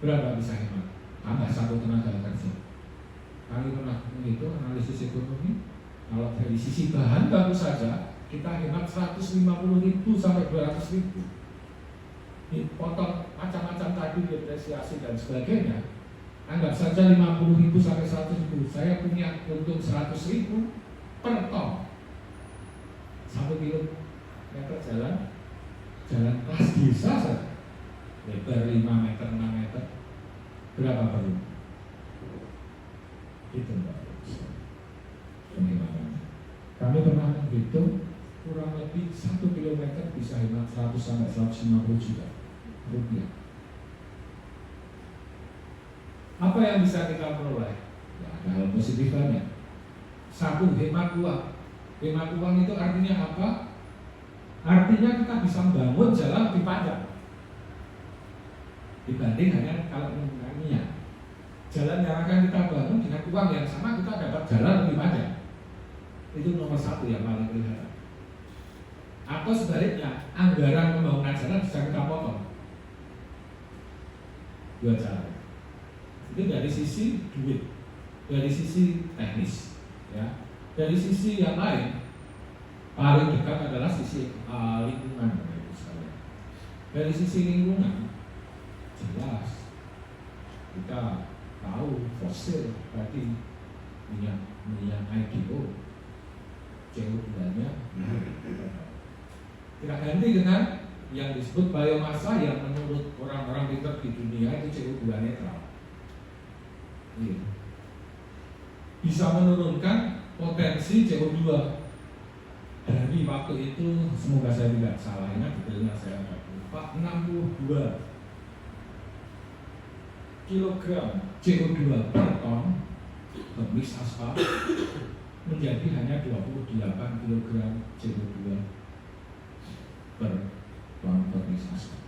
Berapa bisa hemat? Tambah 1 tenaga kerja. Kami pernah menghitung analisis ekonomi. Kalau dari sisi bahan baku saja kita hemat 150.000 sampai 200.000. dipotong macam-macam tadi, depresiasi dan sebagainya, anggap saja 50.000 sampai 100.000, saya punya untung 100.000 per ton. 1 kilometer jalan kelas desa saja, lebar 5 meter, 6 meter, berapa perlu? Itu Mbak. Kami pernah menghitung kurang lebih 1 kilometer bisa hemat 100 sampai 150 juta rupiah. Apa yang bisa kita peroleh? Ya, ada hal positif banyak. Satu, hemat uang. Hemat uang itu artinya apa? Artinya kita bisa membangun jalan lebih panjang dibanding hanya kalau menggunakan minyak. Jalan yang akan kita bangun dengan uang yang sama, kita dapat jalan lebih panjang. Itu nomor satu yang paling kelihatan. Atau sebaliknya, anggaran pembangunan jalan bisa kita potong. Dua cara. Itu dari sisi duit, dari sisi teknis, ya. Dari sisi yang lain, paling dekat adalah sisi lingkungan. Dari sisi lingkungan, jelas kita tahu fosil tadi minyak IDO, CO2-nya kita ganti dengan yang disebut biomasa yang menurut orang-orang pintar di dunia itu CO2 netral. Bisa menurunkan potensi CO2 dari waktu itu, semoga saya tidak salah ingat detailnya, saya lupa, 62 kilogram CO2 per ton bermix aspal menjadi hanya 28 kilogram CO2 per ton bermix aspal.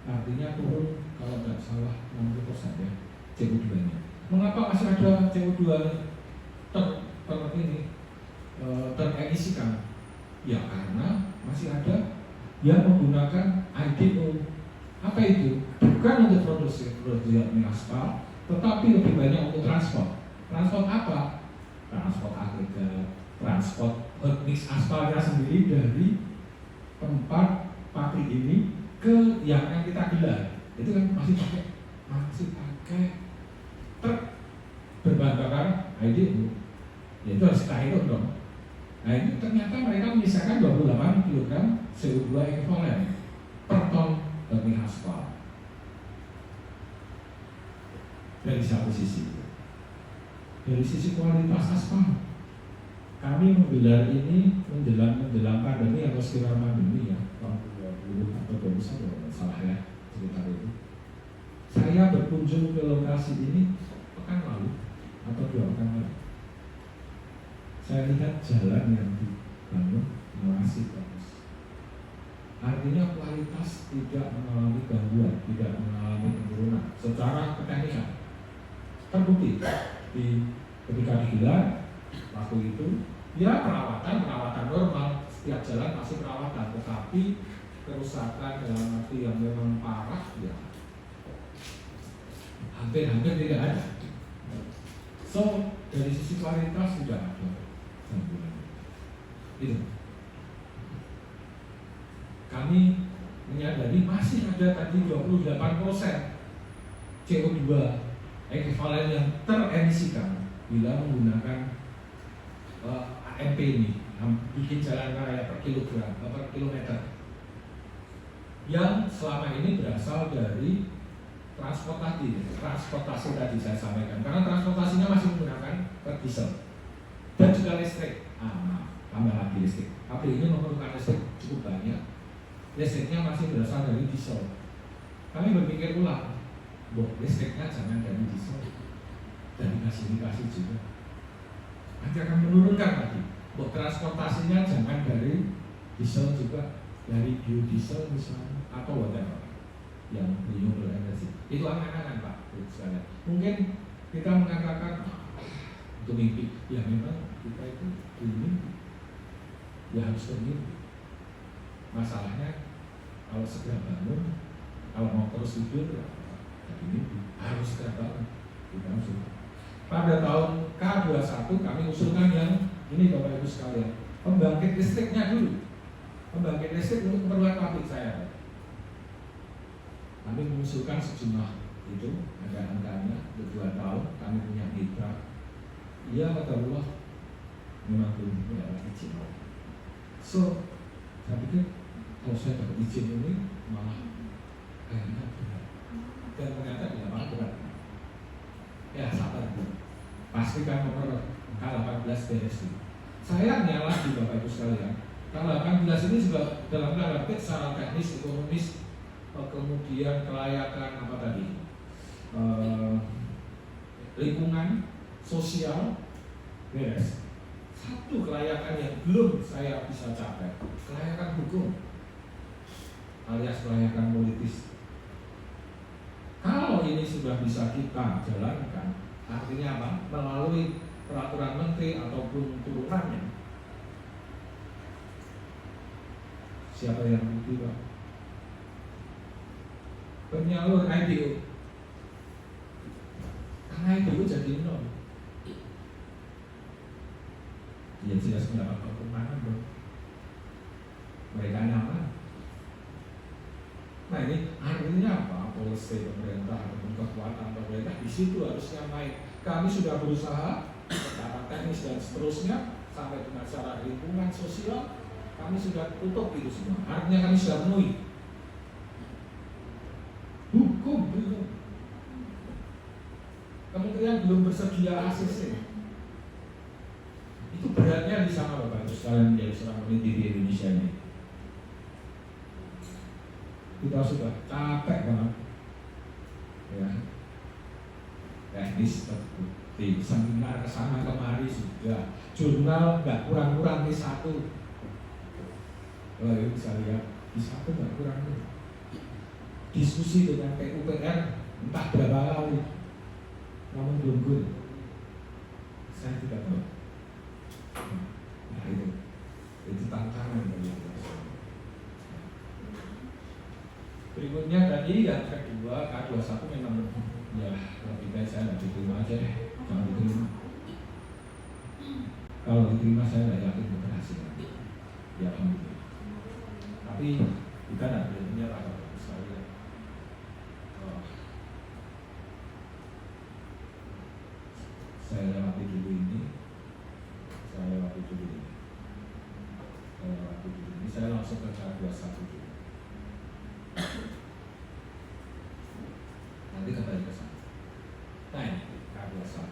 Artinya turun kalau tidak salah 60% ya CO2-nya. Mengapa masih ada CO2 teremisikan? Ya karena masih ada yang menggunakan IDO. Apa itu? Bukan untuk produksi aspal, tetapi lebih banyak untuk transport. Transport apa? Transport agregat, transport mix aspalnya sendiri dari tempat pabrik ini ke yang akan kita gelar. Itu kan masih pakai truk berbahan bakar IDO. Ya itu harus kita hitung dong. Nah itu ternyata mereka menyisakan 28 kg CO2 ekuivalen per ton bermix aspal. Dari satu sisi, dari sisi kualitas aspal, kami menggelar ini menjelang pandemi atau sekitar pandemi ya, tahun 20 atau 21 kalau salah ya, sekitar itu. Saya berkunjung ke lokasi ini pekan lalu atau 2 pekan lalu. Saya lihat jalan yang dibangun masih bagus. Artinya kualitas tidak mengalami gangguan, tidak mengalami penurunan secara keteknikan. Terbukti ketika digelar waktu itu, ya perawatan normal, setiap jalan masih perawatan, tetapi kerusakan dalam arti yang memang parah ya hampir tidak ada. So dari sisi kualitas tidak ada gangguan. Itu. Kami menyadari masih ada tadi 28% CO2 ekuivalen yang teremisikan bila menggunakan AMP ini, bikin jalan raya per kilometer, yang selama ini berasal dari transportasi tadi saya sampaikan, karena transportasinya masih menggunakan diesel dan juga listrik. Tambah lagi listrik. Tapi ini memerlukan listrik cukup banyak. Listriknya masih berasal dari diesel. Kami berpikir ulang, listriknya jangan dari diesel, dari gasifikasi juga. Nanti akan menurunkan lagi. Transportasinya jangan dari diesel juga, dari biodiesel misalnya atau whatever yang renewable energy. Itu angan-angan Pak, sekalian. Mungkin kita mengatakan itu mimpi, ya memang kita itu bermimpi, ya harus bermimpi. Masalahnya kalau segera bangun, kalau mau terus tidur, jadi mimpi harus segera bangun. Kita harus. Pada tahun K21 kami usulkan yang ini Bapak Ibu sekalian, pembangkit listriknya dulu, pembangkit listrik untuk keperluan pabrik saya. Kami mengusulkan sejumlah itu, ada angkanya untuk 2 tahun. Kami punya mitra. Iya kata Allah, memang belum dapat izin. So, saya pikir kalau saya dapat izin ini malah kayaknya berat. Dan ternyata di lapangan berat. Ya sabar, pastikan nomor K18 beres. Sayangnya lagi Bapak Ibu sekalian, K18 ini juga dalam tanda petik secara teknis, ekonomis, kemudian kelayakan apa tadi, lingkungan sosial beres. Satu kelayakan yang belum saya bisa capai, kelayakan hukum alias kelayakan politis. Kalau ini sudah bisa kita jalankan, artinya apa? Melalui peraturan menteri ataupun turunannya. Siapa yang rugi, Pak? Penyalur IDU. Karena IDU jadi nol. Ya jelas mendapat keuntungan dong. Mereka nyaman. Nah ini artinya apa? Polisi pemerintah ataupun kekuatan pemerintah di situ harusnya main. Kami sudah berusaha secara teknis dan seterusnya sampai dengan secara lingkungan sosial kami sudah tutup itu semua. Artinya kami sudah penuhi. Hukum belum. Kementerian belum bersedia ACC. Itu beratnya di sana Bapak Ibu sekalian menjadi seorang peneliti di Indonesia ini. Kita sudah capek banget, ya. Teknis terbukti, seminar kesana kemari sudah, jurnal nggak kurang-kurang di 1. Kalau Ibu bisa lihat di 1 nggak kurang. Diskusi dengan PUPR entah berapa kali, namun belum good. Saya tidak tahu. Nah itu tantangan bagi kita. Berikutnya tadi yang kedua K21 memang ya lebih baik saya nggak diterima aja deh, jangan diterima. Kalau diterima saya nggak yakin keberhasilan. Ya alhamdulillah. Tapi kita nggak boleh menyerah Bapak sekalian. Saya lewati dulu ini. Saya langsung ke K21 dulu. Nanti kembali ke sana. Nah ini K21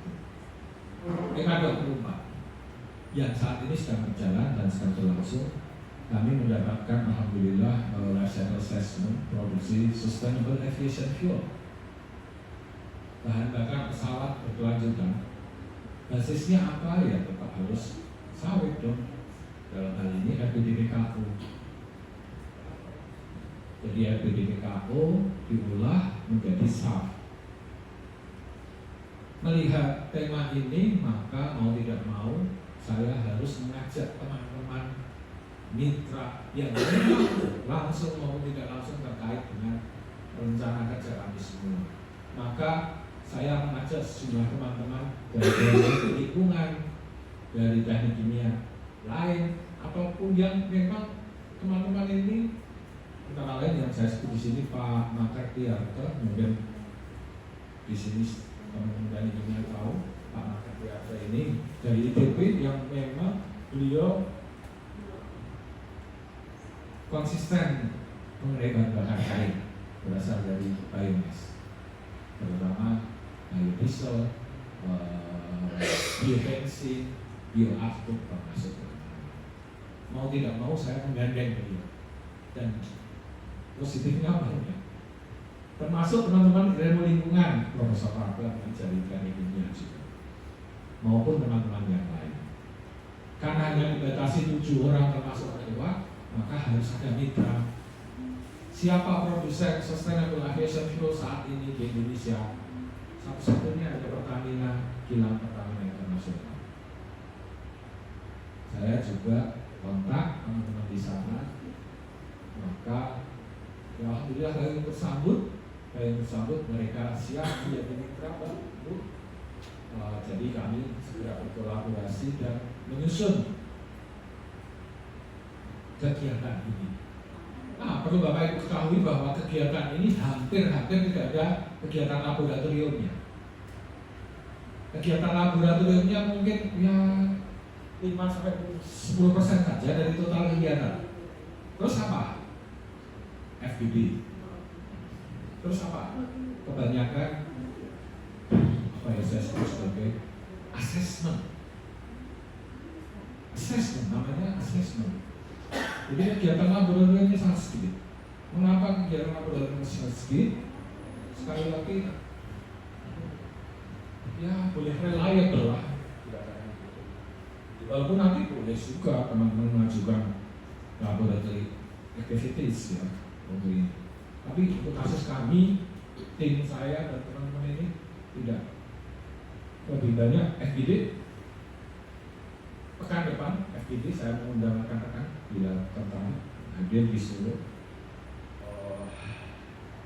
K24 yang saat ini sedang berjalan dan sedang berlangsung. Kami mendapatkan alhamdulillah life cycle assessment produksi sustainable aviation fuel, bahan bakar pesawat berkelanjutan. Basisnya apa ya? Tetap harus sawit dong. Dalam hal ini RBDPKU. Jadi RBDPKU diolah menjadi SAF. Melihat tema ini, maka mau tidak mau saya harus mengajak teman-teman mitra yang langsung maupun tidak langsung terkait dengan rencana kerja kami semua. Maka saya mengajak sejumlah teman-teman dari lingkungan, dari teknik kimia lain, ataupun yang memang teman-teman ini antara lain yang saya sebut di sini Pak Makartiarto, kemudian di sini teman-teman ini tahu Pak Makartiarto ini dari ITB yang memang beliau konsisten mengenai bahan bakar kain berasal dari biomass, terutama biodiesel, biobensin, bioaftur termasuk. Mau tidak mau saya menggandeng beliau dan positifnya apa ya? Termasuk teman-teman ilmu lingkungan, Profesor Parker mencari kimia juga, maupun teman-teman yang lain. Karena hanya dibatasi 7 orang termasuk ketua, maka harus ada mitra. Siapa produsen sustainable aviation fuel saat ini di Indonesia? Satu-satunya ada Pertamina, kilang Pertamina Internasional. Saya juga kontak teman-teman di sana, maka ya alhamdulillah kami bersambut mereka siap menjadi mitra baru. Jadi kami segera berkolaborasi dan menyusun kegiatan ini. Perlu Bapak Ibu ketahui bahwa kegiatan ini hampir tidak ada kegiatan laboratoriumnya. Kegiatan laboratoriumnya mungkin ya 5-10% saja dari total kegiatan. Terus apa? FGD. Terus apa? Kebanyakan apa ya saya sebut sebagai assessment, namanya assessment. Jadi kegiatan laboratoriumnya sangat sedikit. Mengapa kegiatan laboratoriumnya sangat sedikit? Sekali lagi, ya boleh reliable lah. Walaupun nanti boleh juga teman-teman mengajukan laboratorium activities ya untuk ini. Tapi untuk kasus kami, tim saya dan teman-teman ini tidak. Lebih banyak FGD. Pekan depan FGD saya mengundang rekan-rekan bila tertarik hadir di Solo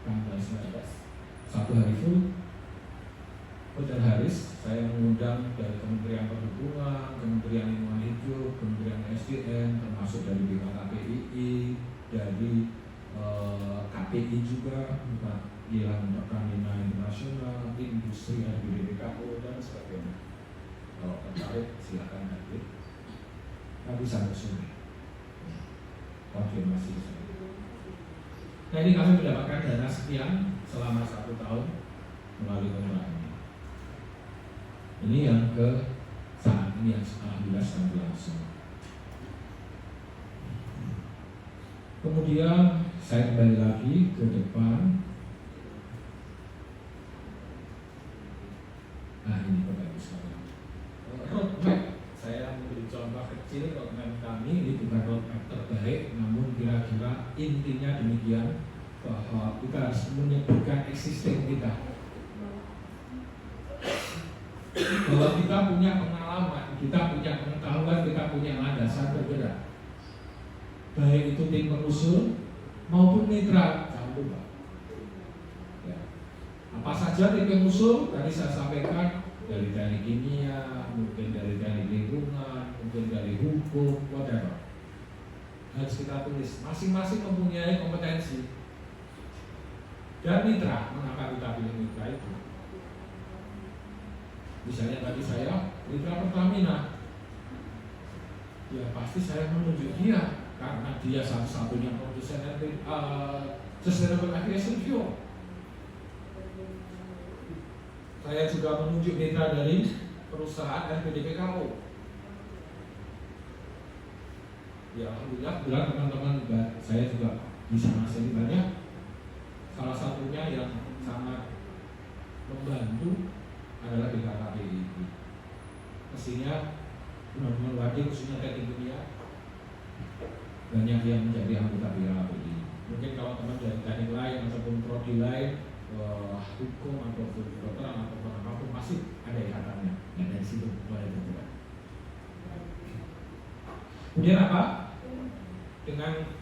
tanggal 19, 1 hari full. Hotel Haris saya mengundang dari Kementerian Perhubungan, Kementerian Lingkungan Hidup, Kementerian SDM, termasuk dari BKKPII, dari KPI juga, Gilang Pertamina Internasional, Industri RBDPKO dan sebagainya. Kalau tertarik silakan hadir. Tapi sampai sore konfirmasi saya. Nah ini kami mendapatkan dana sekian selama 1 tahun melalui kontrak ini. Ini yang ke saat ini yang alhamdulillah sedang berlangsung. Kemudian saya kembali lagi ke depan. Nah ini Bapak Ibu sekalian. Roadmap saya memberi contoh kecil. Roadmap kami ini bukan roadmap terbaik, namun kira-kira intinya demikian, bahwa kita harus menyebutkan existing kita, bahwa kita punya pengalaman, kita punya pengetahuan, kita punya landasan bergerak, baik itu tim pengusul maupun mitra. Jangan lupa ya. Apa saja tim pengusul tadi saya sampaikan, dari teknik kimia, mungkin dari teknik lingkungan, mungkin dari hukum, whatever. Harus kita tulis, masing-masing mempunyai kompetensi. Dan mitra, mengapa kita pilih mitra itu? Misalnya tadi saya mitra Pertamina, ya pasti saya menunjuk dia karena dia satu-satunya produsen sustainable aviation fuel. Saya juga menunjuk mitra dari perusahaan RBDPKO. Ya alhamdulillah, teman-teman saya juga di sana sini banyak. Salah satunya yang sangat membantu adalah BKKPI. Mestinya teman-teman wajib khususnya teknik kimia banyak yang menjadi anggota BKKPI. Mungkin kalau teman dari teknik lain ataupun prodi lain, hukum atau kedokteran atau apapun masih ada ikatannya. Nah dari situ mulai bergerak. Kemudian apa? Dengan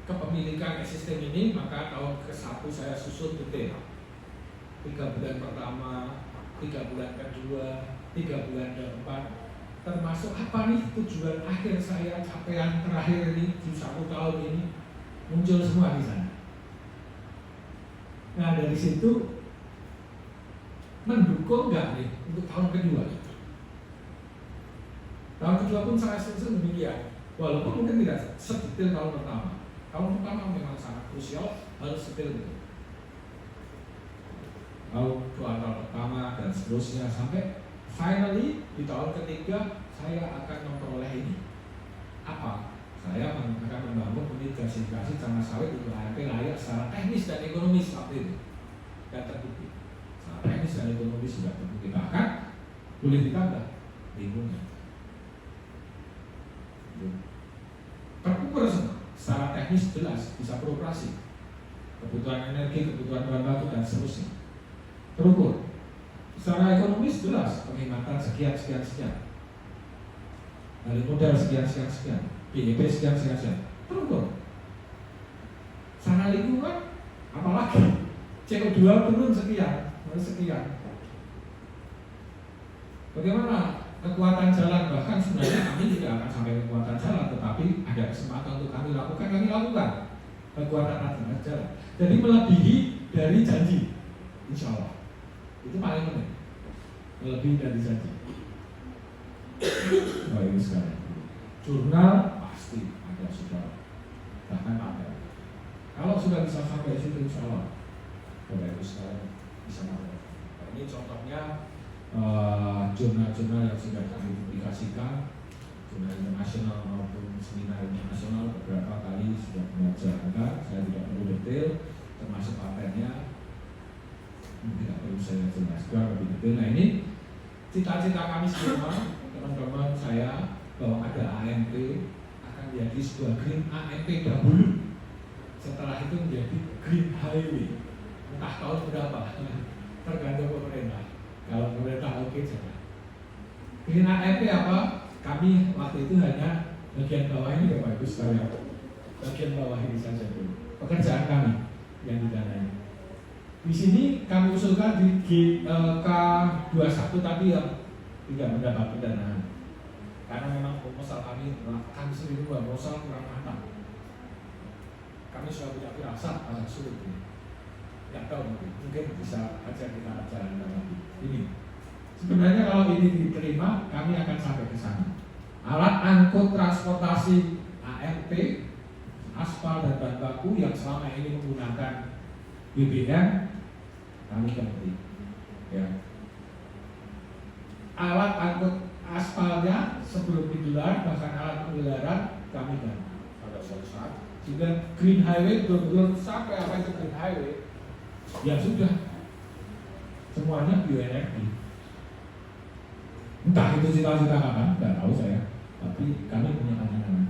kepemilikan sistem ini, maka tahun ke-1 saya susun detail. 3 bulan pertama, 3 bulan kedua, 3 bulan keempat, termasuk apa nih tujuan akhir saya, capaian terakhir ini di 1 tahun ini, muncul semua di sana. Nah dari situ mendukung nggak nih untuk tahun kedua? Tahun kedua pun saya susun demikian, walaupun mungkin tidak sedetail tahun pertama. Tahun pertama memang sangat krusial, harus detail gitu. Lalu kuartal pertama dan seterusnya sampai finally di tahun ketiga saya akan memperoleh ini. Apa? Saya akan membangun unit gasifikasi sama sawit untuk HMP layak secara teknis dan ekonomis waktu itu. Dan terbukti. Secara teknis dan ekonomis sudah terbukti. Bahkan boleh ditambah lingkungan. Terukur semua. Secara teknis jelas bisa beroperasi. Kebutuhan energi, kebutuhan bahan baku dan seterusnya. Terukur. Secara ekonomis jelas penghematan sekian. Dari modal sekian. BEP sekian. Terukur. Secara lingkungan apalagi CO2 turun sekian. Bagaimana kekuatan jalan? Bahkan sebenarnya kami tidak akan sampai kekuatan jalan, tetapi ada kesempatan untuk kami lakukan. kekuatan hati jalan. Jadi melebihi dari janji, insya Allah itu paling penting, melebihi dari janji. Baik sekali. Jurnal pasti ada sudah, bahkan ada. Kalau sudah bisa sampai situ, insya Allah Bapak Ibu sekalian bisa masuk. Nah, ini contohnya jurnal-jurnal yang sudah kami publikasikan, jurnal internasional maupun seminar internasional beberapa kali sudah mengajarkan. Saya tidak perlu detail, termasuk patennya tidak perlu saya jelaskan lebih detail. Nah ini cita-cita kami semua, teman-teman saya, bahwa ada AMP akan menjadi sebuah green AMP dahulu, setelah itu menjadi green highway, entah tahun berapa, tergantung pemerintah. Kalau pemerintah oke jangan. Green AMP apa? Kami waktu itu hanya bagian bawah ini Bapak Ibu sekalian, bagian bawah ini saja dulu pekerjaan kami yang didanai. Di sini kami usulkan di K21 tadi yang tidak mendapat pendanaan. Karena memang proposal kami sendiri buat proposal kurang matang. Kami sudah punya firasat agak sulit ini. Tidak tahu mungkin bisa aja kita jalankan lagi. Ini sebenarnya kalau ini diterima, kami akan sampai ke sana. Alat angkut transportasi AMP, aspal dan bahan baku yang selama ini menggunakan BBM, kami ganti. Ya. Alat angkut aspalnya sebelum digelar, bahkan alat penggelaran kami ganti pada suatu saat. Sehingga green highway betul-betul sampai apa itu green highway, ya sudah semuanya bioenergi. Entah itu cita-cita kapan, nggak tahu saya, tapi kami punya pandangan.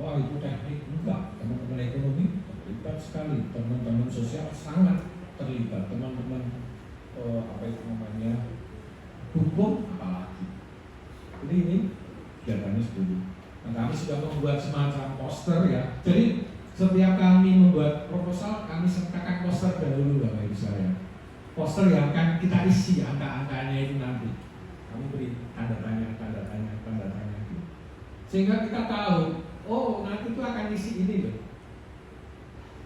Wah itu teknik, enggak. Teman-teman ekonomi terlibat sekali, teman-teman sosial sangat terlibat, teman-teman apa itu namanya hukum apalagi. Jadi ini kegiatannya seperti. Nah, kami sudah membuat semacam poster ya. Jadi setiap kami membuat proposal, kami sertakan poster dahulu Bapak Ibu sekalian. Poster yang akan kita isi angka-angkanya itu nanti. Kami beri tanda tanya. Sehingga kita tahu, oh nanti itu akan isi ini loh.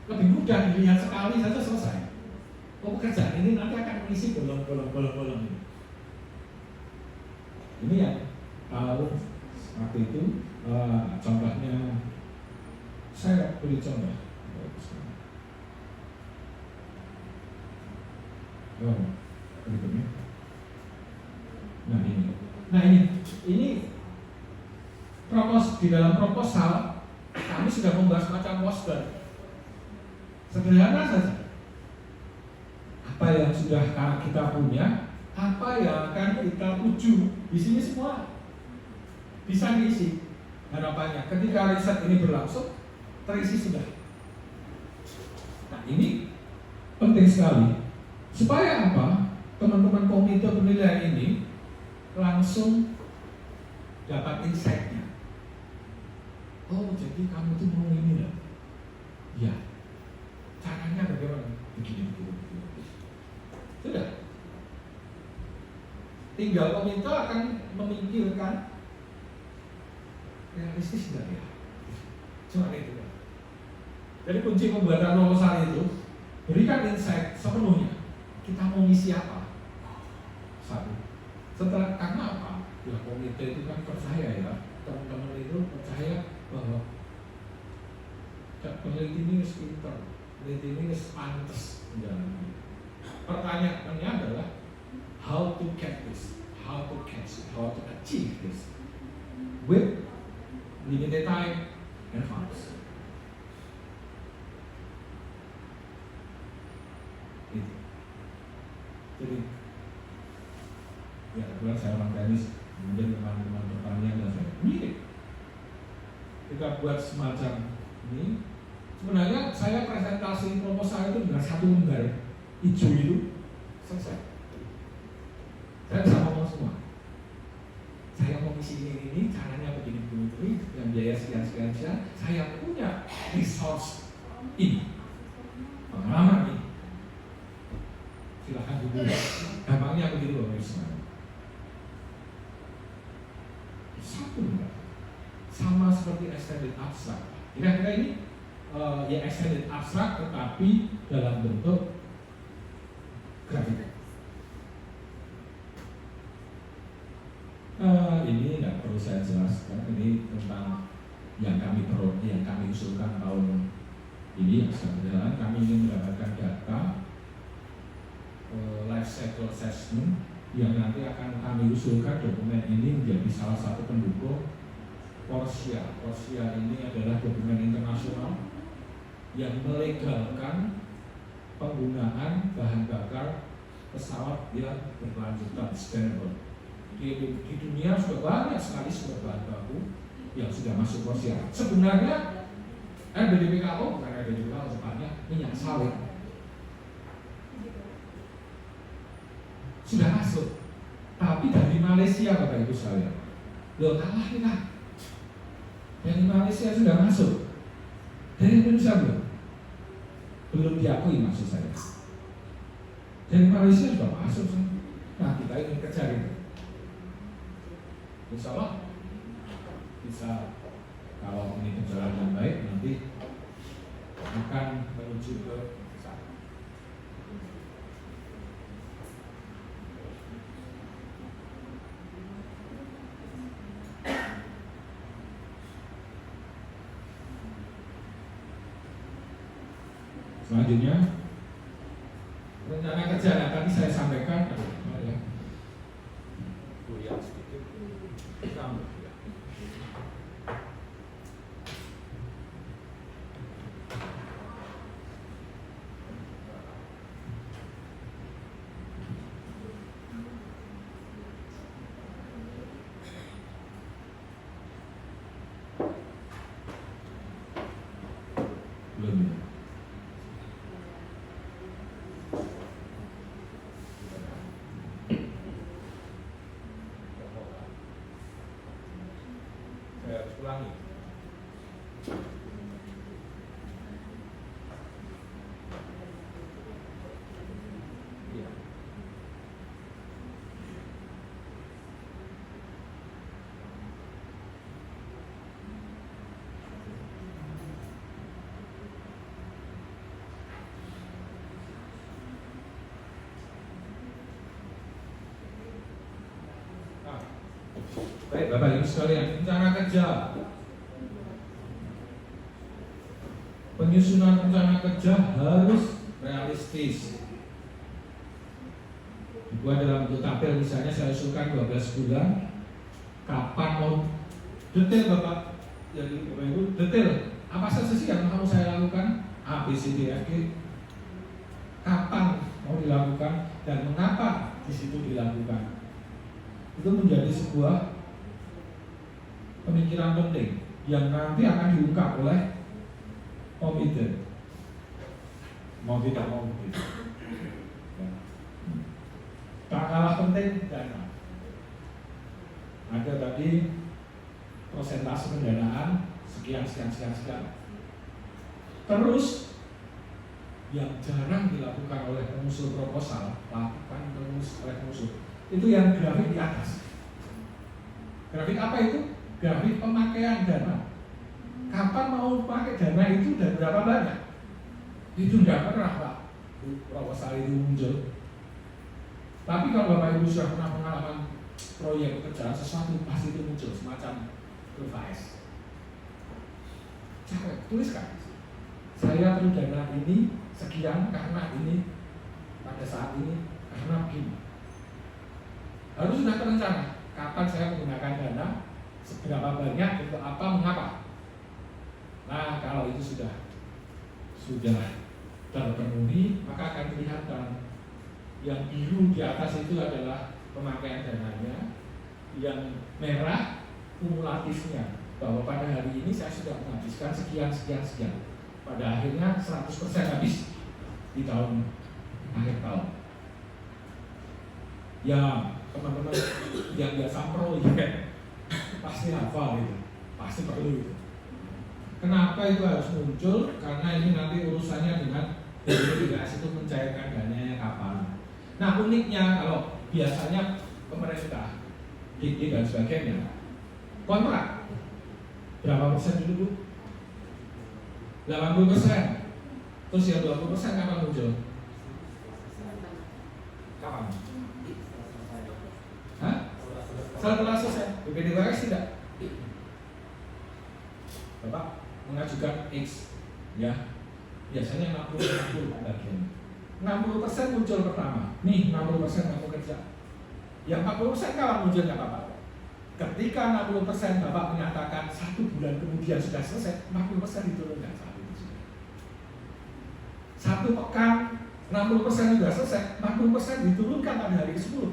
Lebih mudah dilihat sekali saja selesai. Oh pekerjaan ini nanti akan mengisi bolong-bolong ini. Ini yang tahu waktu itu contohnya saya beri contoh. Oh, berikutnya. Nah ini di dalam proposal kami sudah membahas macam poster. Sederhana saja. Apa yang sudah kita punya, apa yang akan kita tuju, di sini semua bisa diisi. Harapannya ketika riset ini berlangsung, terisi sudah. Nah ini penting sekali. Supaya apa? Teman-teman komite penilaian ini langsung dapat insight-nya. Oh jadi kamu tuh mau ini lah. Ya. Caranya bagaimana? Begini. Sudah. Tinggal komite akan memikirkan realistis enggak ya? Cuma itu. Jadi kunci pembuatan proposal itu berikan insight sepenuhnya. Kita mau ngisi apa? Satu. Setelah karena apa? Ya komite itu kan percaya ya, teman-teman itu percaya bahwa peneliti ini harus pintar, peneliti ini harus pantas menjalani. Pertanyaannya adalah how to get this, how to achieve this with limited time and funds. Itu. Jadi ya kebetulan saya orang teknis, kemudian teman-teman pertanian dan saya mirip. Kita buat semacam ini. Sebenarnya saya presentasi proposal itu dengan satu lembar hijau itu selesai. Saya bisa ngomong semua. Saya mau isi ini, caranya begini, yang biaya sekian. Saya punya resource ini, pengalaman ini. Silahkan dulu. Gampangnya begitu loh, misalnya. Satu enggak. sama seperti extended abstract. Kira-kira ini ya extended abstract tetapi dalam bentuk grafik. Ini nggak perlu saya jelaskan, ini tentang yang kami usulkan tahun ini yang sedang berjalan. Kami ingin mendapatkan data life cycle assessment yang nanti akan kami usulkan. Dokumen ini menjadi salah satu pendukung CORSIA. CORSIA ini adalah dokumen internasional yang melegalkan penggunaan bahan bakar pesawat yang berkelanjutan sustainable. Di dunia sudah banyak sekali sumber bahan baku yang sudah masuk CORSIA. Sebenarnya BDPKO bukan BDPKO, tepatnya minyak sawit sudah masuk, tapi dari Malaysia Bapak Ibu sekalian. Loh, kalah kita. Dari Malaysia sudah masuk, dari Indonesia belum diakui maksud saya. Dari Malaysia sudah masuk. Nah, kita ingin kejar itu. Insya Allah bisa, kalau ini berjalan dengan baik, nanti akan menuju ke sana. Selanjutnya, rencana kerja yang tadi saya sampaikan, Goyang sedikit. Sambut ya. belum. Saya harus ulangi. Iya. Baik Bapak Ibu sekalian, rencana kerja. Penyusunan rencana kerja harus realistis. Dibuat dalam bentuk tabel, misalnya saya usulkan 12 bulan. Kapan mau detail Bapak? Jadi Bapak Ibu detail apa saja sih yang mau saya lakukan? A, B, C, D, F, G. Kapan mau dilakukan dan mengapa di situ dilakukan? Itu menjadi sebuah pemikiran penting yang nanti akan diungkap oleh komite, mau tidak mau begitu. Tak kalah penting dana. Ada tadi persentase pendanaan sekian. Terus yang jarang dilakukan oleh pengusul proposal, lakukan terus oleh pengusul. Itu yang grafik di atas. Grafik apa itu? Grafik pemakaian dana. Kapan mau pakai dana itu dan berapa banyak? Itu tidak pernah Pak proposal itu muncul. Tapi kalau Bapak Ibu sudah pernah pengalaman proyek pekerjaan sesuatu, pasti itu muncul semacam revised. Capek, tuliskan. Saya perlu dana ini sekian karena ini pada saat ini karena begini. Harus sudah terencana kapan saya menggunakan dana, seberapa banyak, untuk apa, mengapa. Nah, kalau itu sudah terpenuhi, maka akan kelihatan yang biru di atas itu adalah pemakaian dananya, yang merah kumulatifnya, bahwa pada hari ini saya sudah menghabiskan sekian. Pada akhirnya 100% habis di tahun akhir tahun. Ya, teman-teman yang biasa proyek pasti hafal itu, pasti perlu itu. Kenapa itu harus muncul? Karena ini nanti urusannya dengan BPJS itu mencairkan dananya kapan. Nah, uniknya kalau biasanya pemerintah, DIY dan sebagainya kontrak Berapa persen dulu Bu? 80%. Terus yang 20% kapan muncul? Kapan? Hah? Setelah selesai. BPDWS tidak? Bapak mengajukan X, ya biasanya 60% bagian. 60% muncul pertama. Nih 60% kamu kerja. Yang 40% kapan munculnya Bapak? Ketika 60% Bapak menyatakan 1 bulan kemudian sudah selesai, 40% diturunkan saat itu sudah. 1 pekan 60% sudah selesai, 40% diturunkan pada hari ke-10.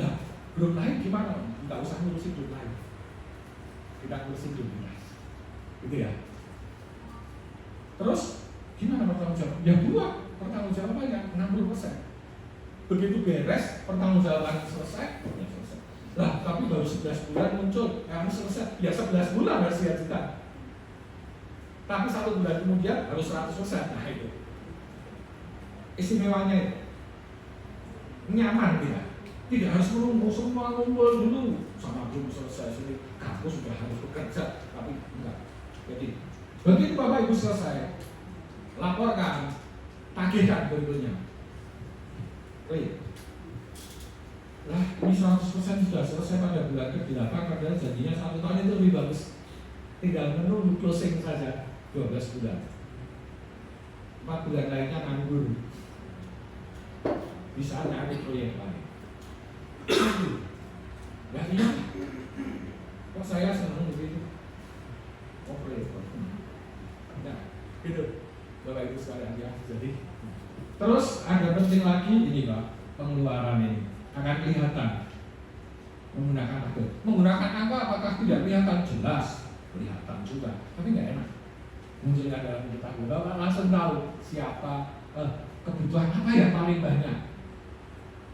Lah, grup lain gimana? Tidak usah ngurusin grup lain. Kita ngurusin grup kita. Gitu ya. Terus gimana pertanggungjawab? Ya buat pertanggungjawabannya 60%. Begitu beres, pertanggungjawaban selesai, ya selesai. Lah, tapi baru 11 bulan muncul, kamu selesai. Ya 11 bulan harus diajukan. Tapi 1 bulan kemudian harus 100%. Nah itu istimewanya itu. Nyaman tidak? Tidak harus menunggu semua ngumpul dulu sama belum selesai sini. Kamu sudah harus bekerja, tapi enggak. Jadi begitu Bapak Ibu selesai, laporkan, tagihkan berikutnya. Wait. Lah ini 100% sudah selesai pada bulan ke-8, padahal jadinya 1 tahun itu lebih bagus. Tinggal menunggu closing saja 12 bulan. 4 bulan lainnya nganggur. Bisa nyari proyek lain. Ya iya. Kok saya senang begitu? Oh proyek. Nah, gitu. Bapak Ibu sekalian ya. Jadi terus ada penting lagi ini Pak, pengeluaran ini akan kelihatan menggunakan apa? Menggunakan apa? Apakah tidak kelihatan? Jelas kelihatan juga, tapi nggak enak. Munculnya dalam kita Bapak langsung tahu siapa kebutuhan apa yang paling banyak.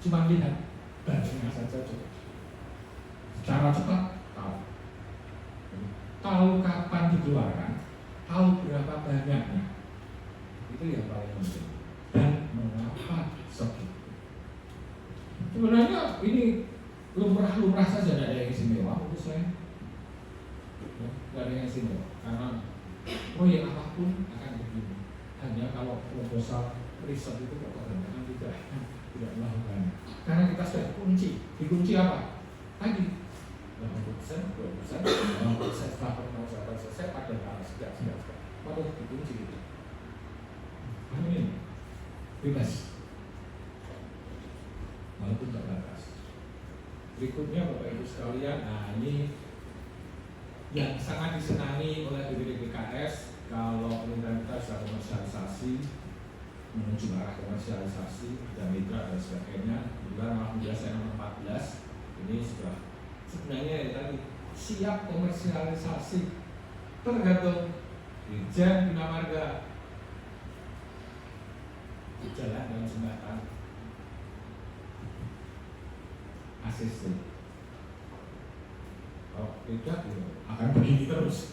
Cuma lihat barangnya saja cukup. Secara cepat tahu kapan dikeluarkan, tahu berapa banyaknya. Itu yang paling penting. Dan mengapa segitu? Sebenarnya ini lumrah-lumrah saja, tidak ada yang istimewa menurut saya. Tidak ada yang istimewa karena proyek apapun akan begini. Hanya kalau proposal riset itu kebanyakan tidak melakukan. Karena kita sudah dikunci apa? Tadi 80%, 20%, 50% setelah pertanggungjawab selesai pada sekian. Lalu dikunci gitu. Amin. Bebas. Walaupun terbatas. Berikutnya Bapak Ibu sekalian, nah ini yang sangat disenangi oleh BPDPKS kalau pemerintah kita sudah komersialisasi, menuju arah komersialisasi, dan mitra dan sebagainya. Juga alhamdulillah saya nomor 14 ini sudah sebenarnya ya tadi siap komersialisasi tergantung Dirjen Bina Marga, jalan dan jembatan, ACC. Kalau tidak ya akan begini terus.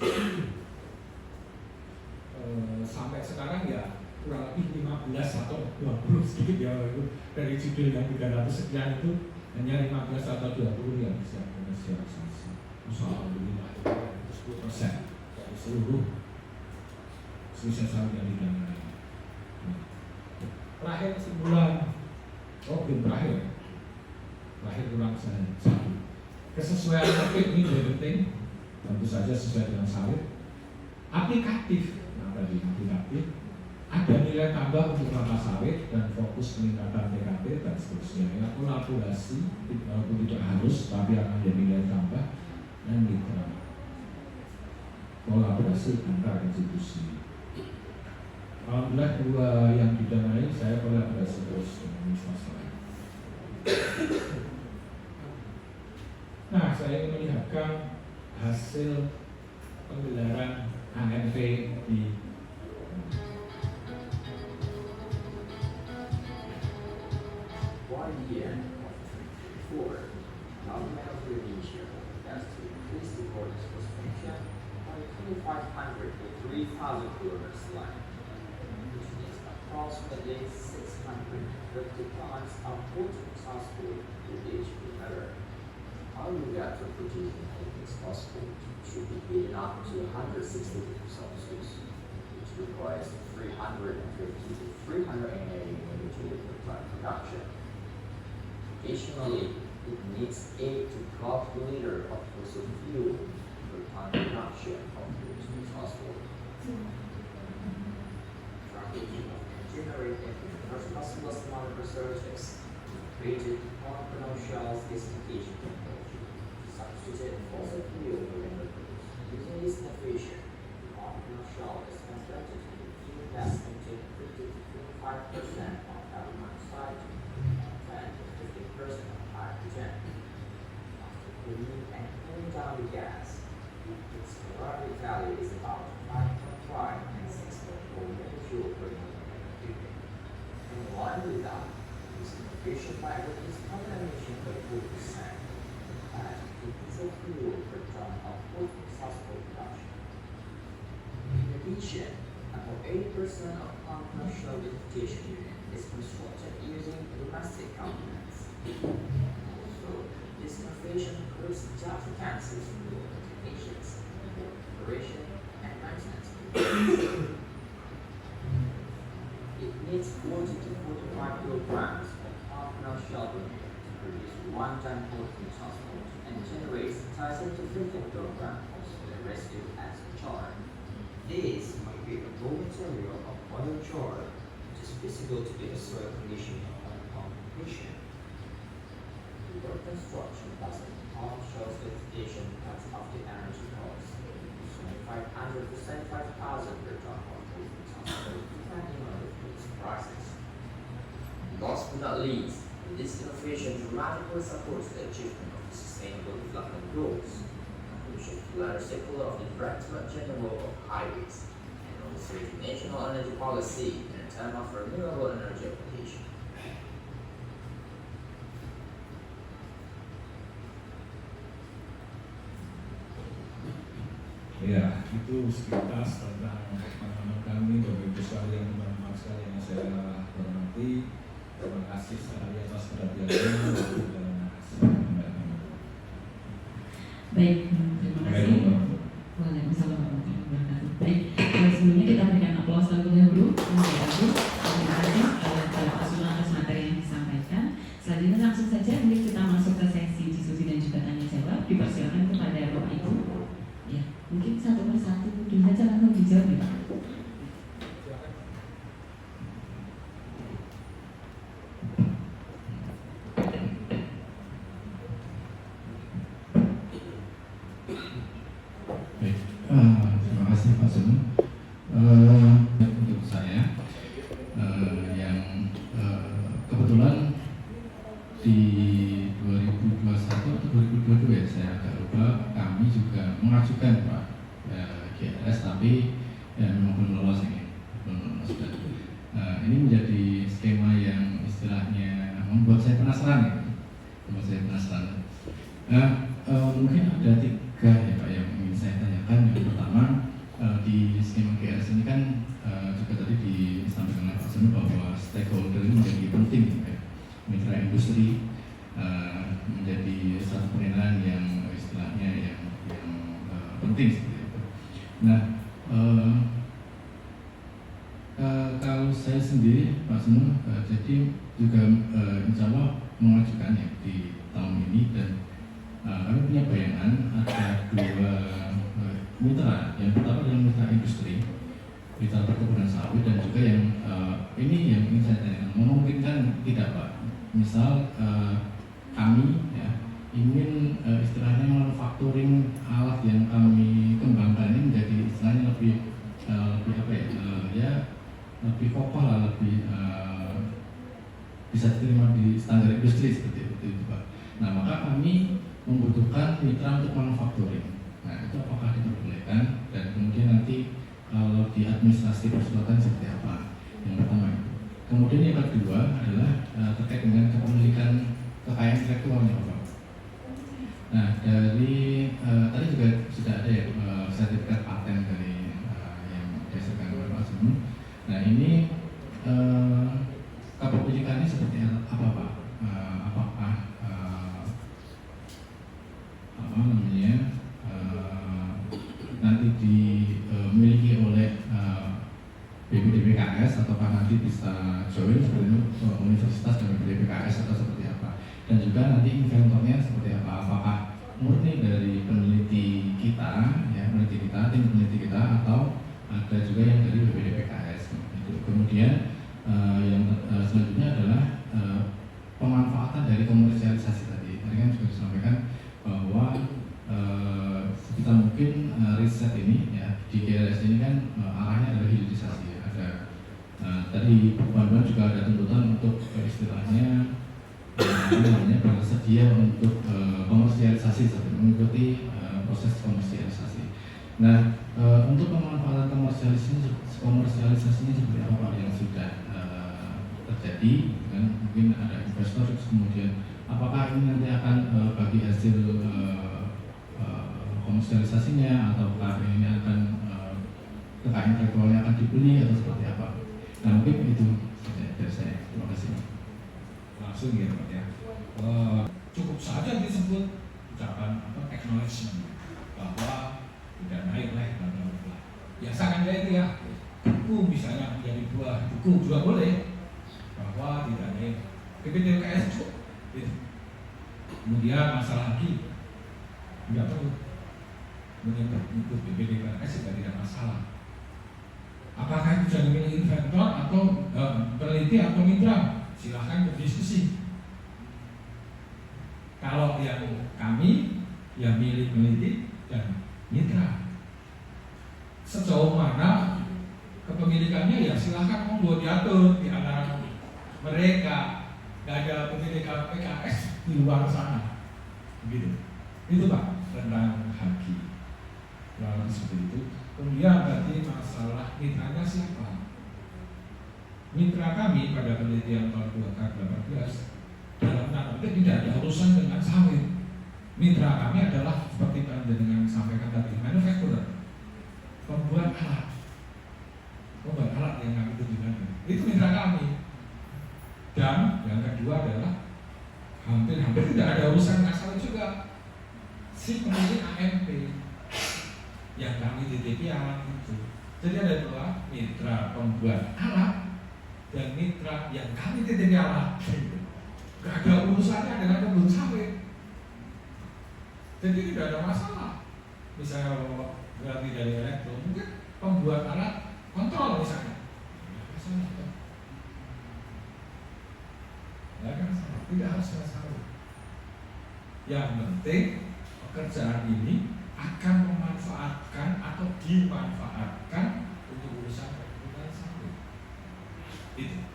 Sampai sekarang ya kurang lebih 15 atau 20 sedikit ya itu dari judul yang 300 sekian itu hanya 15 atau 20 yang bisa komersialisasi. Alhamdulillah itu 10% dari seluruh sosialisasi yang didanai. Terakhir kesimpulan, belum terakhir kurang satu. Kesesuaian tertib ini lebih penting, tentu saja sesuai dengan sawit. Aplikatif, nah tadi aplikatif, ada nilai tambah untuk kelapa sawit dan fokus peningkatan TKP dan seterusnya. Ya, kolaborasi walaupun tidak harus, tapi akan ada nilai tambah dan mitra. Kolaborasi antar institusi. Alhamdulillah dua yang didanai saya kolaborasi terus dengan swasta. Nah, saya ingin melihatkan hasil penggelaran ANV di Government of Indonesia has to increase the borders construction by 2,500 to 3,000 kilometers line, which means approximately 650 tons of water transport to each kilometer. Our reactor producing heat is possible should be heated up to 160 degrees Celsius, which requires 350 to 380 millijoule per ton production. Additionally, it needs 8 to 12 liter of fossil fuel per ton production of which is possible. From the generated the first possible smart researchers created Corporal Shell's gasification technology to substitute fossil fuel for renewables. Using this innovation, Corporal Shell is contracted to invest into 50 to 25% of carbon monoxide and 10 to 50% of hydrogen. After cooling and cooling down the gas, its calorific value is about 5.5 and 6.4 millijoule per unit cubic. In line with that, this innovation might reduce carbon emission by 4% and diesel fuel per ton of fossil production. In addition, about 80% of commercial gasification unit is constructed using domestic components. Also, this innovation includes job vacancies for technicians, operation, and maintenance. It needs 40 to 45 kilograms of carbon shell to produce 1 ton protein transport and generates 10 to 15 kilograms of soil residue as char. This might be a raw material of biochar, which is feasible to be a soil condition upon completion. The construction cost of offshore certification cuts off the energy cost, from 500 to 75,000 per ton of protein transport, depending on the fleet's prices. Last but not least, this innovation dramatically supports the achievement of the Sustainable Development Goals, which declare circular of the Directorate General of Highways, and also the National Energy Policy in terms of renewable energy application. Ya, itu sekilas tentang pengalaman kami, Bapak Ibu sekalian, teman-teman sekalian yang saya hormati. Terima kasih sekali atas perhatiannya. Baik, terima kasih. Waalaikumsalam warahmatullahi wabarakatuh. Baik, sebelumnya kita berikan aplaus terlebih dahulu. Terima kasih Bapak Sul atas materi yang disampaikan. Selanjutnya langsung saja kita masuk ke sesi diskusi dan juga tanya jawab. Dipersilakan kepada Bapak Ibu. Ya, mungkin satu persatu dulu saja langsung dijawab ya. Terima kasih Pak Sunu. Untuk saya yang kebetulan di 2021 atau 2022 ya, saya agak lupa, kami juga mengajukan Pak GLS, tapi ya memang belum lolos ini, belum lolos. Ini menjadi skema yang istilahnya membuat saya penasaran ya, mungkin ada 3 ya Pak yang ingin saya tanyakan. Yang pertama, di skema GLS ini kan juga tadi disampaikan oleh Pak Sunu bahwa stakeholder ini menjadi penting ya. Mitra industri menjadi satu penilaian yang istilahnya yang penting seperti itu. Nah, kalau saya sendiri Pak Sunu jadi juga insya Allah mengajukannya di tahun ini, dan kami punya bayangan ada 2 mitra. Yang pertama adalah mitra industri, mitra perkebunan sawit, dan juga yang ini yang ingin saya tanyakan, memungkinkan tidak Pak? Misal kami ya ingin istilahnya manufacturing alat yang kami kembangkan ini menjadi istilahnya lebih apa ya, lebih kokoh lah, lebih bisa diterima di standar industri seperti itu Pak. Nah, maka kami membutuhkan mitra untuk manufacturing. Nah, itu apakah diperbolehkan, dan kemudian nanti kalau di administrasi persyaratan seperti apa? Yang pertama itu. Kemudian yang kedua adalah terkait dengan kepemilikan kekayaan intelektualnya Pak. Nah, dari tadi juga sudah ada ya sertifikat paten dari yang dihasilkan oleh Pak Sunu. Nah, ini kepemilikannya seperti apa Pak? Apakah BPDPKS atau nanti bisa join seperti itu universitas dengan BPDPKS atau seperti apa, dan juga nanti inventornya seperti apa, apakah murni dari peneliti kita ya, tim peneliti kita, atau ada juga yang dari BPDPKS gitu. Kemudian yang selanjutnya adalah pemanfaatan dari komersialisasi tadi kan juga disampaikan bahwa sebisa mungkin riset ini ya di GLS ini kan arahnya adalah hilirisasi ya. Ada tadi Pak juga ada tuntutan untuk istilahnya bersedia untuk komersialisasi, mengikuti proses komersialisasi. Nah, untuk pemanfaatan komersialisasinya seperti apa yang sudah terjadi, kan mungkin ada investor, kemudian apakah ini nanti akan bagi hasil komersialisasinya, ataukah ini akan kekayaan intelektualnya akan dibeli atau seperti apa? Nah, mungkin itu saja dari saya. Terima kasih. Langsung ya Pak ya. Cukup saja disebut ucapan acknowledgement bahwa tidak naik lah bla. Biasakan kayak itu ya. Buku misalnya menjadi buah buku juga boleh, bahwa tidak naik BPDPKS cukup. Kemudian masalah lagi tidak perlu mengikut BPDPKS juga tidak masalah. Apakah itu jadi milik inventor atau peneliti atau mitra? Silahkan berdiskusi. Kalau yang kami yang milik peneliti dan mitra, sejauh mana kepemilikannya ya silahkan monggo diatur di antara mereka. Gak ada pemilikan PKS di luar sana, begitu. Itu Pak tentang haki. Lalu seperti itu. Kemudian tadi masalah mitranya siapa? Mitra kami pada penelitian tahun 2018 dalam tanda petik tidak ada urusan dengan sawit. Mitra kami adalah seperti yang dengan sampaikan tadi, manufacturer, pembuat alat yang kami tunjukkan. Itu mitra kami. Dan yang kedua adalah hampir tidak ada urusan dengan sawit juga. Si pemilik AMP yang kami titipi alat itu. Jadi ada dua, mitra pembuat alat dan mitra yang kami titipi alat. Gak ada urusannya dengan kebun sawit. Jadi tidak ada masalah. Misalnya berarti dari elektro, mungkin pembuat alat kontrol misalnya. Tidak harus sawit. Yang penting pekerjaan ini akan memanfaatkan atau dimanfaatkan untuk urusan perkebunan sawit. Itu.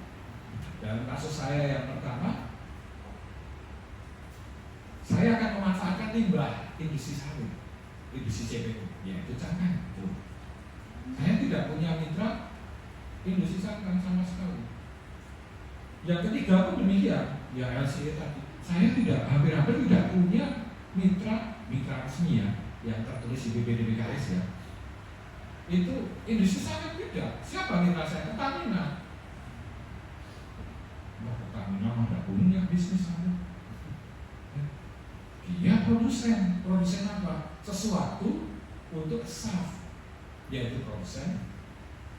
Dalam kasus saya yang pertama, saya akan memanfaatkan limbah industri sawit, industri CPO, yaitu cangkang. Saya tidak punya mitra industri cangkang sama sekali. Yang ketiga pun demikian, ya LCA tadi. Saya hampir tidak punya mitra resmi ya, yang tertulis di BPDPKS ya. Itu industri sawit tidak. Siapa mitra saya? Pertamina. Pertamina tidak punya bisnis sawit. Dia produsen apa? Sesuatu untuk SAF, yaitu produsen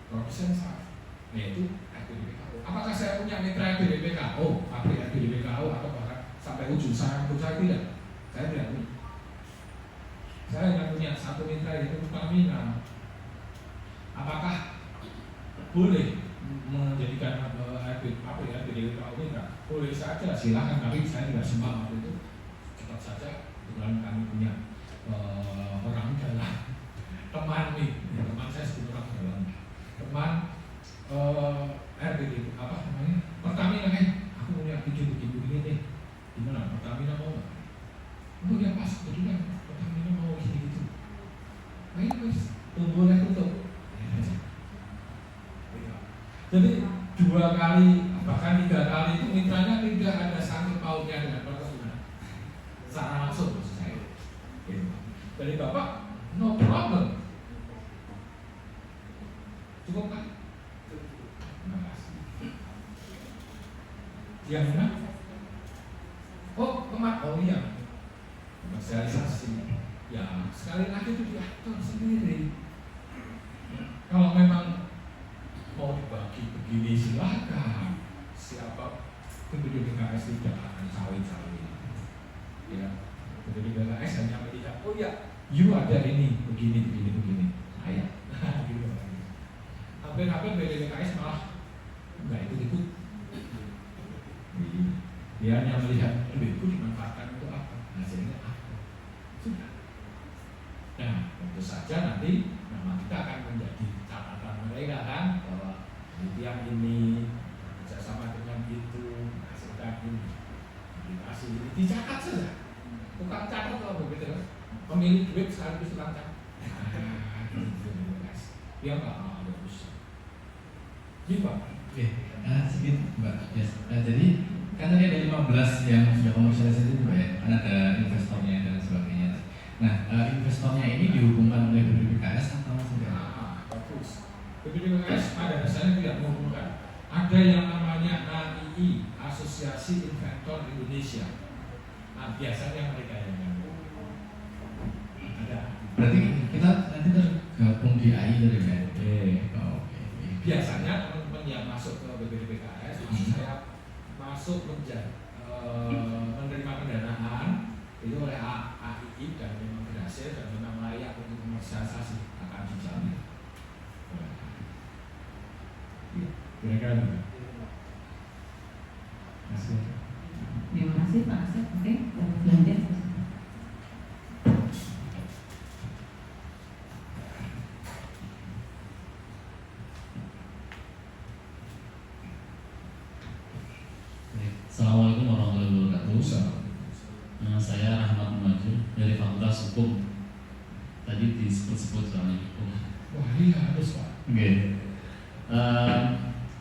SAF, yaitu RBDPKO. Apakah saya punya mitra RBDPKO, pabrik RBDPKO, atau bahkan sampai ujung sana? Saya tidak. Saya tidak punya. Saya hanya punya satu mitra, yaitu Pertamina. Apakah boleh menjadikan pabrik RBDPKO mitra? Boleh saja, silakan. Tapi saya tidak sempat waktu itu. Tetap saja, kebetulan kami punya orang dalam teman nih, teman saya sebut orang dalam teman RBD Pertamina aku punya begini nih, gimana Pertamina mau nggak? Oh ya pas, kebetulan Pertamina mau gitu. Ayo mas, boleh tutup. Jadi 2 kali bahkan 3 kali itu mitranya tidak ada sangkut pautnya dengan perkebunan secara langsung maksud saya. Dari Bapak no problem. Cukup kan? Terima kasih. Yang mana? Oh iya, komersialisasi. Ya sekali lagi itu diatur sendiri. Kalau memang mau dibagi begini silakan. Siapa penduduk PKS tidak akan cawe-cawe. Ya, penduduk PKS hanya melihat, oh ya, you ada ini, begini. Saya, gitu. Hampir-hampir PKS malah enggak ikut-ikut. Dia hanya melihat duitku dimanfaatkan untuk apa, hasilnya apa. Sudah. Nah, tentu saja nanti nama kita akan menjadi catatan mereka kan, bahwa yang ini bekerjasama dengan itu menghasilkan ini, aplikasi ini dicatat saja. Bukan catat kalau begitu, pemilik duit sekaligus tukang catat. Dia nggak mau ada usaha. Gitu Pak. Oke, sedikit Mbak. Yes. Jadi kan tadi ada 15 yang sudah komersialisasi itu ya, kan ada investornya dan sebagainya. Nah, investornya ini dihubungkan oleh BPKS atau tidak? Bagus. BPKS pada dasarnya tidak menghubungkan. Ada yang namanya AII, Asosiasi Inventor Indonesia. Nah, biasanya mereka yang ada. Berarti kita nanti tergabung di AI dari ya? Oke. Oke. Biasanya teman-teman yang masuk ke BPKS, saya masuk menjadi menerima pendanaan itu oleh AII dan memang berhasil dan memang layak untuk komersialisasi akan dijamin. Kira-kira gitu. Terima kasih Pak Asep. Oke, lanjut. Assalamualaikum warahmatullahi wabarakatuh. Saya Rahmat Maju dari Fakultas Hukum. Tadi disebut-sebut soalnya hukum. Wah iya harus Pak. Oke.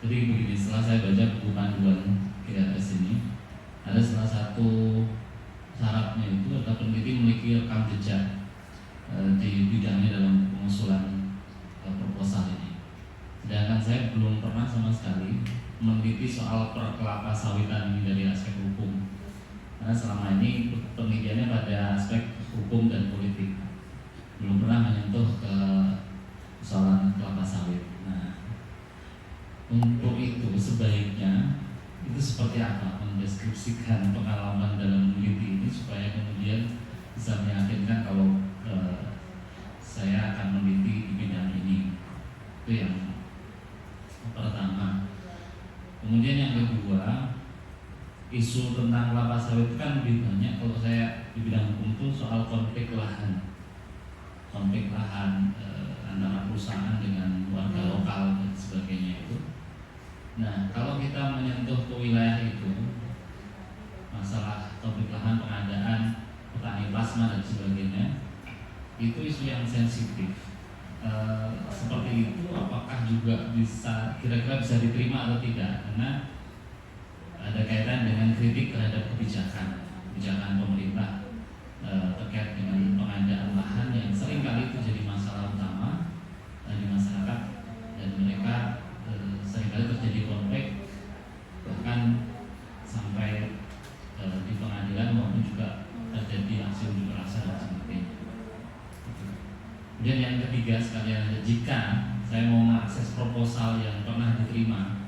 Jadi begini, setelah saya baca buku panduan GRS ini, ada salah satu syaratnya itu adalah peneliti memiliki rekam jejak di bidangnya dalam pengusulan proposal ini. Sedangkan saya belum pernah sama sekali meneliti soal perkelapa sawitan ini dari aspek hukum, karena selama ini penelitiannya pada aspek hukum dan politik, belum pernah menyentuh ke persoalan kelapa sawit. Nah, untuk itu sebaiknya itu seperti apa mendeskripsikan pengalaman dalam meneliti ini supaya kemudian bisa meyakinkan kalau saya akan meneliti di bidang ini. Itu yang pertama. Kemudian yang kedua, isu tentang kelapa sawit itu kan lebih banyak kalau saya di bidang hukum itu soal konflik lahan antara perusahaan dengan warga lokal dan sebagainya itu. Nah, kalau kita menyentuh ke wilayah itu, masalah konflik lahan, pengadaan petani plasma dan sebagainya, itu isu yang sensitif. Seperti itu apakah juga kira-kira bisa diterima atau tidak, karena ada kaitan dengan kritik terhadap kebijakan pemerintah terkait dengan pengadaan lahan yang seringkali itu jadi masalah utama di masyarakat, dan mereka seringkali terjadi konflik bahkan sampai di pengadilan maupun juga terjadi aksi unjuk rasa dan sebagainya. Dan yang ketiga sekalian, jika saya mau mengakses proposal yang pernah diterima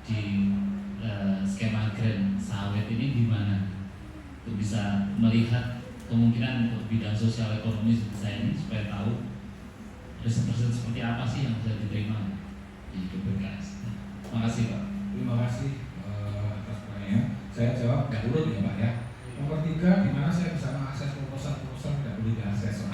di skema grant sawit ini di mana untuk bisa melihat kemungkinan untuk bidang sosial ekonomi saya ini supaya tahu riset-riset seperti apa sih yang bisa diterima di BPKS. Terima kasih Pak. Terima kasih atas pertanyaan. Saya jawab nggak urut ya Pak ya. Nomor 3, di mana saya bisa mengakses proposal tidak boleh diakses.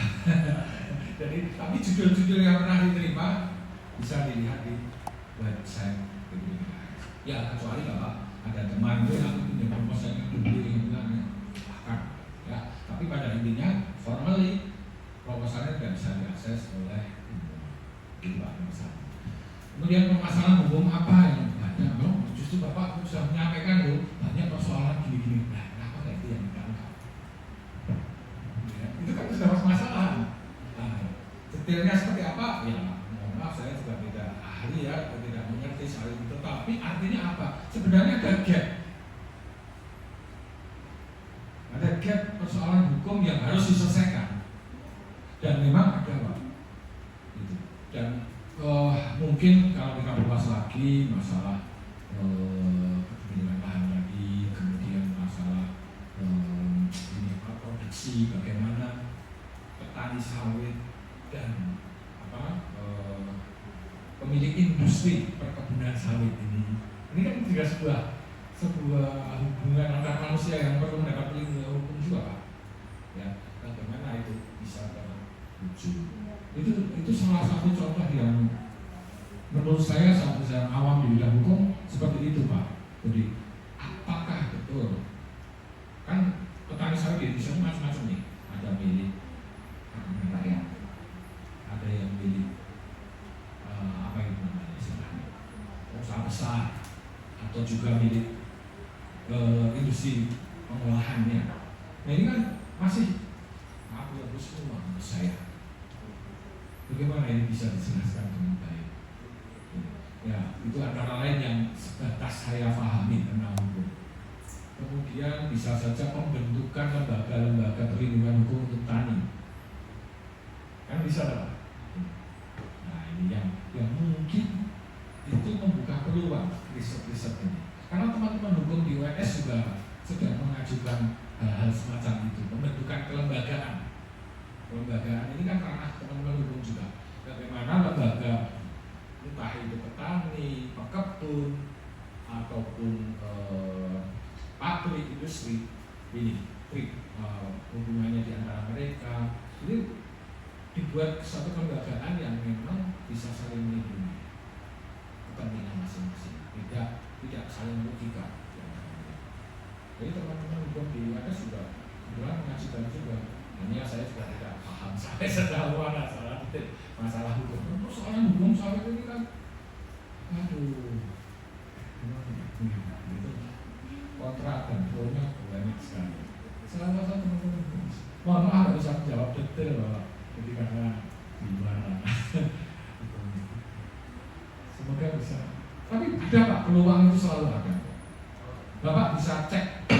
Jadi, tapi judul-judul yang pernah diterima bisa dilihat di website BPKS. Ya, kecuali kalau ada teman itu yang punya proposal yang dibeli bahkan ya. Tapi pada intinya, formally proposalnya tidak bisa diakses oleh itu masalah. Kemudian permasalahan hukum apa yang ada? Justru Bapak sudah menyampaikan loh banyak persoalan gini-gini. Nah, kenapa kayak itu yang dianggap? Ya, itu kan sudah masalah. Detailnya seperti apa? Ya, mohon maaf saya juga tidak ahli ya, tidak mengerti soal itu. Tapi artinya apa? Sebenarnya ada gap. Ada gap persoalan hukum yang harus diselesaikan. Dan memang ada Pak. Gitu. Dan mungkin kalau kita bahas lagi masalah kepemilikan lahan tadi, kemudian masalah ini apa, produksi, bagaimana petani sawit dan pemilik industri perkebunan sawit ini kan juga sebuah hubungan antar manusia yang perlu mendapat perlindungan hukum juga, Pak. Ya, bagaimana itu bisa terwujud? Itu salah satu contoh yang menurut saya saat saya awam di bidang hukum seperti itu, Pak. Jadi apakah betul kan petani sawit di Indonesia macam-macam nih, ada milik rakyat, ada yang milik apa itu namanya istilahnya usaha besar, atau juga milik industri pengolahannya. Nah ini kan masih abu-abu semua menurut saya. Bagaimana ini bisa dijelaskan dengan baik? Ya, itu antara lain yang sebatas saya pahami tentang hukum. Kemudian bisa saja pembentukan lembaga-lembaga perlindungan hukum untuk tani. Kan bisa Pak? Nah ini yang mungkin itu membuka peluang riset-riset ini. Karena teman-teman hukum di UNS juga sedang mengajukan hal semacam itu, pembentukan kelembagaan. Kelembagaan ini kan ranah teman-teman hukum juga. Bagaimana lembaga, entah itu petani, pekebun, ataupun pabrik industri ini, hubungannya di antara mereka, ini dibuat satu kelembagaan yang memang bisa saling melindungi kepentingan masing-masing, tidak saling merugikan. Jadi teman-teman hukum di UNS juga kebetulan mengajukan juga. Ini saya juga tidak paham sampai sejauh mana masalah hukum. Soalnya hukum sawit ini kan, aduh, gitu. Kontra dan pro-nya banyak sekali. Salah satu teman-teman, mohon maaf bisa menjawab detail Bapak, jadi karena gimana. Semoga bisa. Tapi ada Pak, peluang itu selalu ada. Bapak bisa cek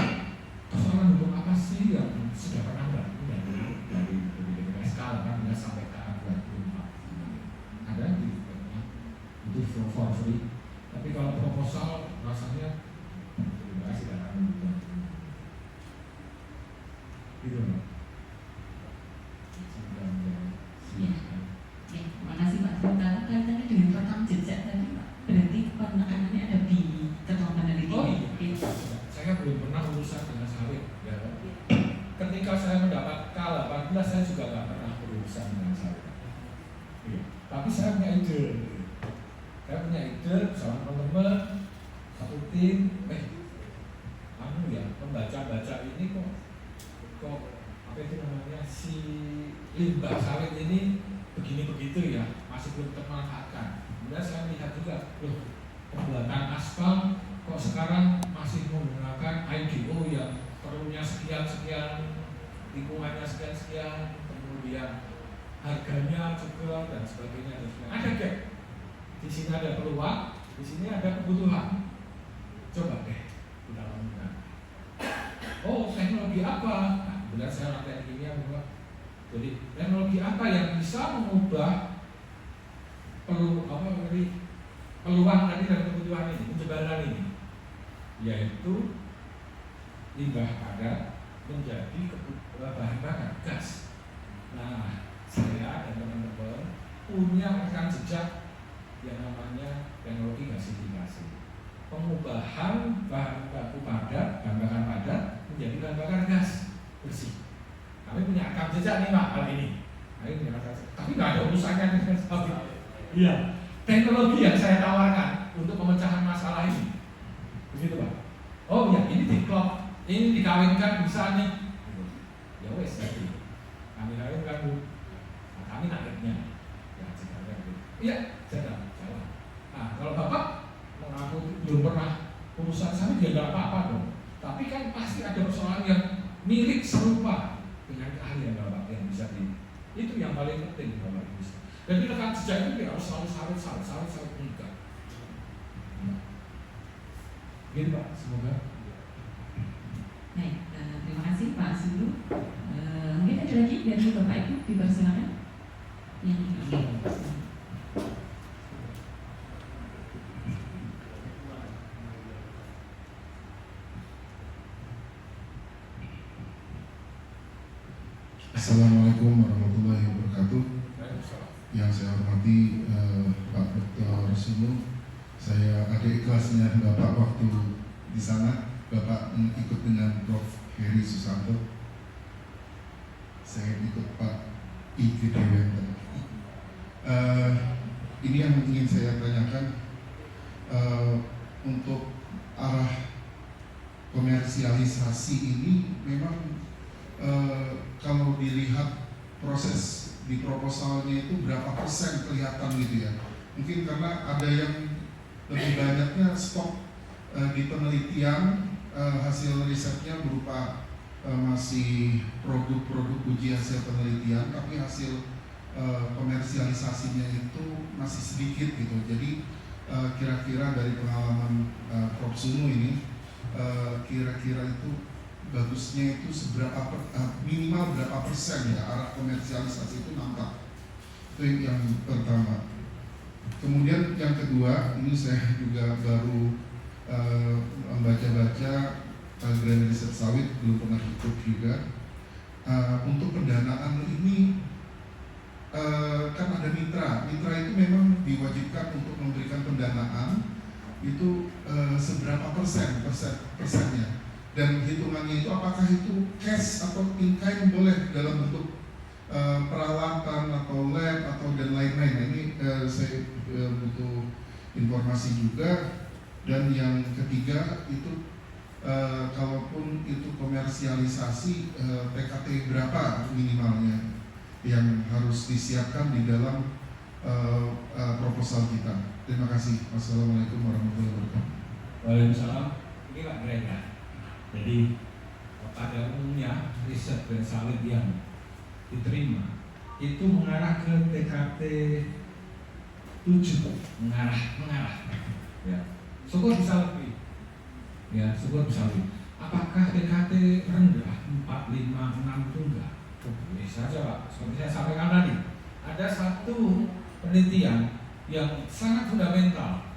persoalan hukum apa sih yang sudah pernah dari skala kan bisa sampai ke A24. Ada di itu for free. Tapi kalau proposal rasanya terima kasih karena gitu Pak. Ya, terima kasih Pak. Sementara kaitannya dengan rekam jejak tadi Pak, berarti penekanannya ada di ketua peneliti. Oh iya, saya belum pernah urusan dengan sawit. Ya. Ketika saya mendapat K18, saya juga nggak pernah berurusan dengan sawit. Ya. Tapi saya punya ide. Saya punya ide bersama teman-teman, satu tim. Membaca ini kok apa itu namanya, si limbah sawit ini begini begitu ya, masih belum termanfaatkan. Kemudian saya lihat juga, loh, pembuatan aspal kok sekarang masih menggunakan IDO yang perlunya sekian, lingkungannya sekian, kemudian harganya juga dan sebagainya. Ada gap. Di sini ada peluang, di sini ada kebutuhan. Coba deh kita lakukan. Oh, teknologi apa? Nah, benar saya latihan kimia bahwa jadi teknologi apa yang bisa mengubah peluang tadi dan kebutuhan ini, penyebaran ini, yaitu limbah padat menjadi bahan bakar gas. Nah, saya dan teman-teman punya rekam jejak yang namanya teknologi gasifikasi, pengubahan bahan baku padat, bahan bakar padat menjadi bahan bakar gas bersih. Kami punya rekam jejak nih Pak hal ini. Kami punya rekam jejak, tapi nggak ada urusannya dengan sawit. Iya, teknologi yang saya tawarkan untuk pemecahan masalah ini, begitu Pak. Oh ya, ini diklop, ini dikawinkan bisa nih. Ya wes, jadi kami kawinkan Bu. Nah, kami naiknya. Ya, sekarang gitu. Iya, jalan. Nah, kalau Bapak mengaku belum pernah urusan sawit ya nggak apa-apa dong. Tapi kan pasti ada persoalan yang mirip serupa dengan keahlian Bapak yang bisa itu yang paling penting Bapak Ibu. Jadi rekam jejak itu tidak harus selalu sawit enggak. Gitu Pak, semoga. Baik, terima kasih Pak Sulu. Mungkin ada lagi dari Bapak Ibu, dipersilakan. Yang ini. Assalamualaikum warahmatullahi wabarakatuh. Yang saya hormati Pak Dr. Sunu, saya adik kelasnya Bapak waktu di sana. Bapak ikut dengan Prof. Heri Susanto. Saya ikut Pak Igi Dewenter. Ini yang ingin saya tanyakan, untuk arah komersialisasi ini memang kalau dilihat proses di proposalnya itu berapa persen kelihatan gitu ya. Mungkin karena ada yang lebih banyaknya stok di penelitian, hasil risetnya berupa masih produk-produk uji hasil penelitian, tapi hasil komersialisasinya itu masih sedikit gitu. Jadi kira-kira dari pengalaman Prof. Sunu ini, kira-kira itu bagusnya itu seberapa minimal berapa persen ya arah komersialisasi itu nampak. Itu yang pertama. Kemudian yang kedua, ini saya juga baru membaca-baca Grand Riset Sawit, belum pernah ikut juga. Untuk pendanaan ini kan ada mitra itu memang diwajibkan untuk memberikan pendanaan itu seberapa persennya, dan hitungannya itu apakah itu cash atau in kind, boleh dalam bentuk peralatan atau lab atau dan lain-lain. Nah, ini saya butuh informasi juga. Dan yang ketiga itu kalaupun itu komersialisasi, PKT berapa minimalnya yang harus disiapkan di dalam proposal kita. Terima kasih. Wassalamualaikum warahmatullahi wabarakatuh. Waalaikumsalam. Ini Pak Grega. Jadi pada umumnya riset dan sawit yang diterima itu mengarah ke TKT 7, mengarah ya. Syukur bisa lebih, ya syukur bisa lebih. Apakah TKT rendah 4, 5, 6 itu enggak? Boleh saja Pak. Seperti saya sampaikan tadi, ada satu penelitian yang sangat fundamental,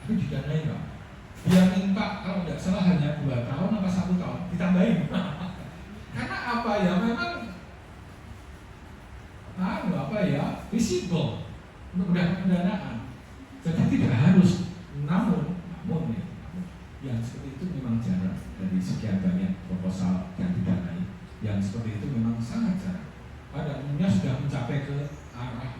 tapi didanai Pak. Dia minta kalau tidak salah hanya 2 tahun apa 1 tahun ditambahin. Karena apa ya, memang visible untuk mendapatkan pendanaan. Jadi tidak harus, namun ya, yang seperti itu memang jarang. Dari sekian banyak proposal yang didanai, yang seperti itu memang sangat jarang. Pada umumnya sudah mencapai ke arah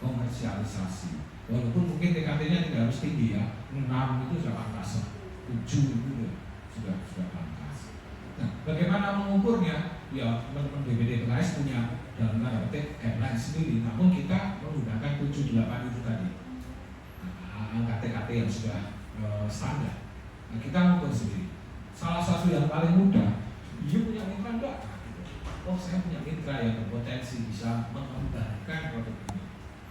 komersialisasi. Walaupun mungkin TKT-nya tidak harus tinggi ya, 6 itu sudah pantas, 7 itu sudah pantas. Nah, bagaimana mengukurnya? Ya, teman-teman BPD PKS punya dalam tanda petik guideline sendiri, namun kita menggunakan 7-8 itu tadi, angka TKT yang sudah standar. Nah, kita mengukur sendiri. Salah satu yang paling mudah, dia punya mitra enggak? Oh, saya punya mitra yang berpotensi bisa mengembangkan produk ini.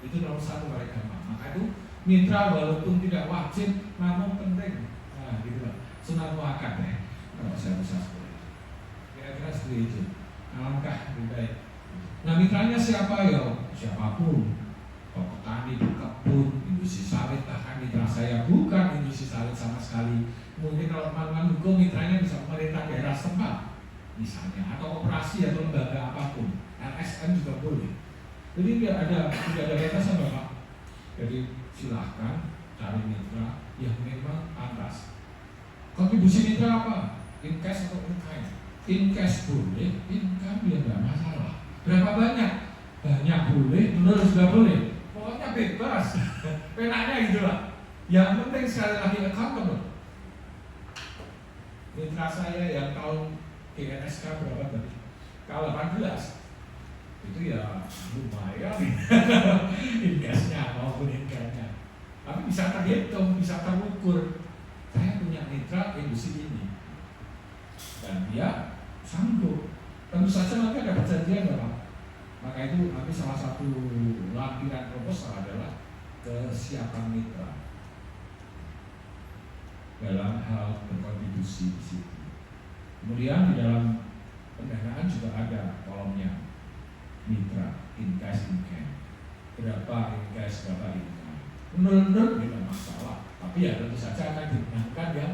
Itu nomor 1 paling gampang. Maka itu mitra walaupun tidak wajib, namun penting. Nah, gitu lah. Sunat muakkad ya. Kalau saya bisa seperti itu. Kira-kira seperti itu. Alangkah lebih baik. Nah, mitranya siapa ya? Siapapun. Petani, kebun, industri sawit, bahkan mitra saya bukan industri sawit sama sekali. Mungkin kalau teman-teman hukum mitranya bisa pemerintah daerah setempat misalnya, atau operasi atau lembaga apapun, LSM juga boleh. Jadi tidak ada batasan Bapak. Jadi silahkan cari mitra yang memang pantas. Kontribusi mitra apa? In cash atau in kind? In cash boleh, in kind ya tidak masalah. Berapa banyak? Banyak boleh, menurut juga boleh. Pokoknya bebas, penaknya gitu lah. Yang penting sekali lagi accountable. Mitra saya yang tahun GNSK berapa tadi? K18 itu ya lumayan investnya maupun income-nya. Tapi bisa terhitung, bisa terukur. Saya punya mitra industri ini dan dia sanggup. Tentu saja nanti ada perjanjian Bapak. Maka itu nanti salah satu lampiran proposal adalah kesiapan mitra dalam hal berkontribusi di situ. Kemudian di dalam pendanaan juga ada kolomnya mitra, in cash, in kind. Berapa in cash, berapa in kind. Menurut tidak masalah, tapi ya tentu saja akan digunakan yang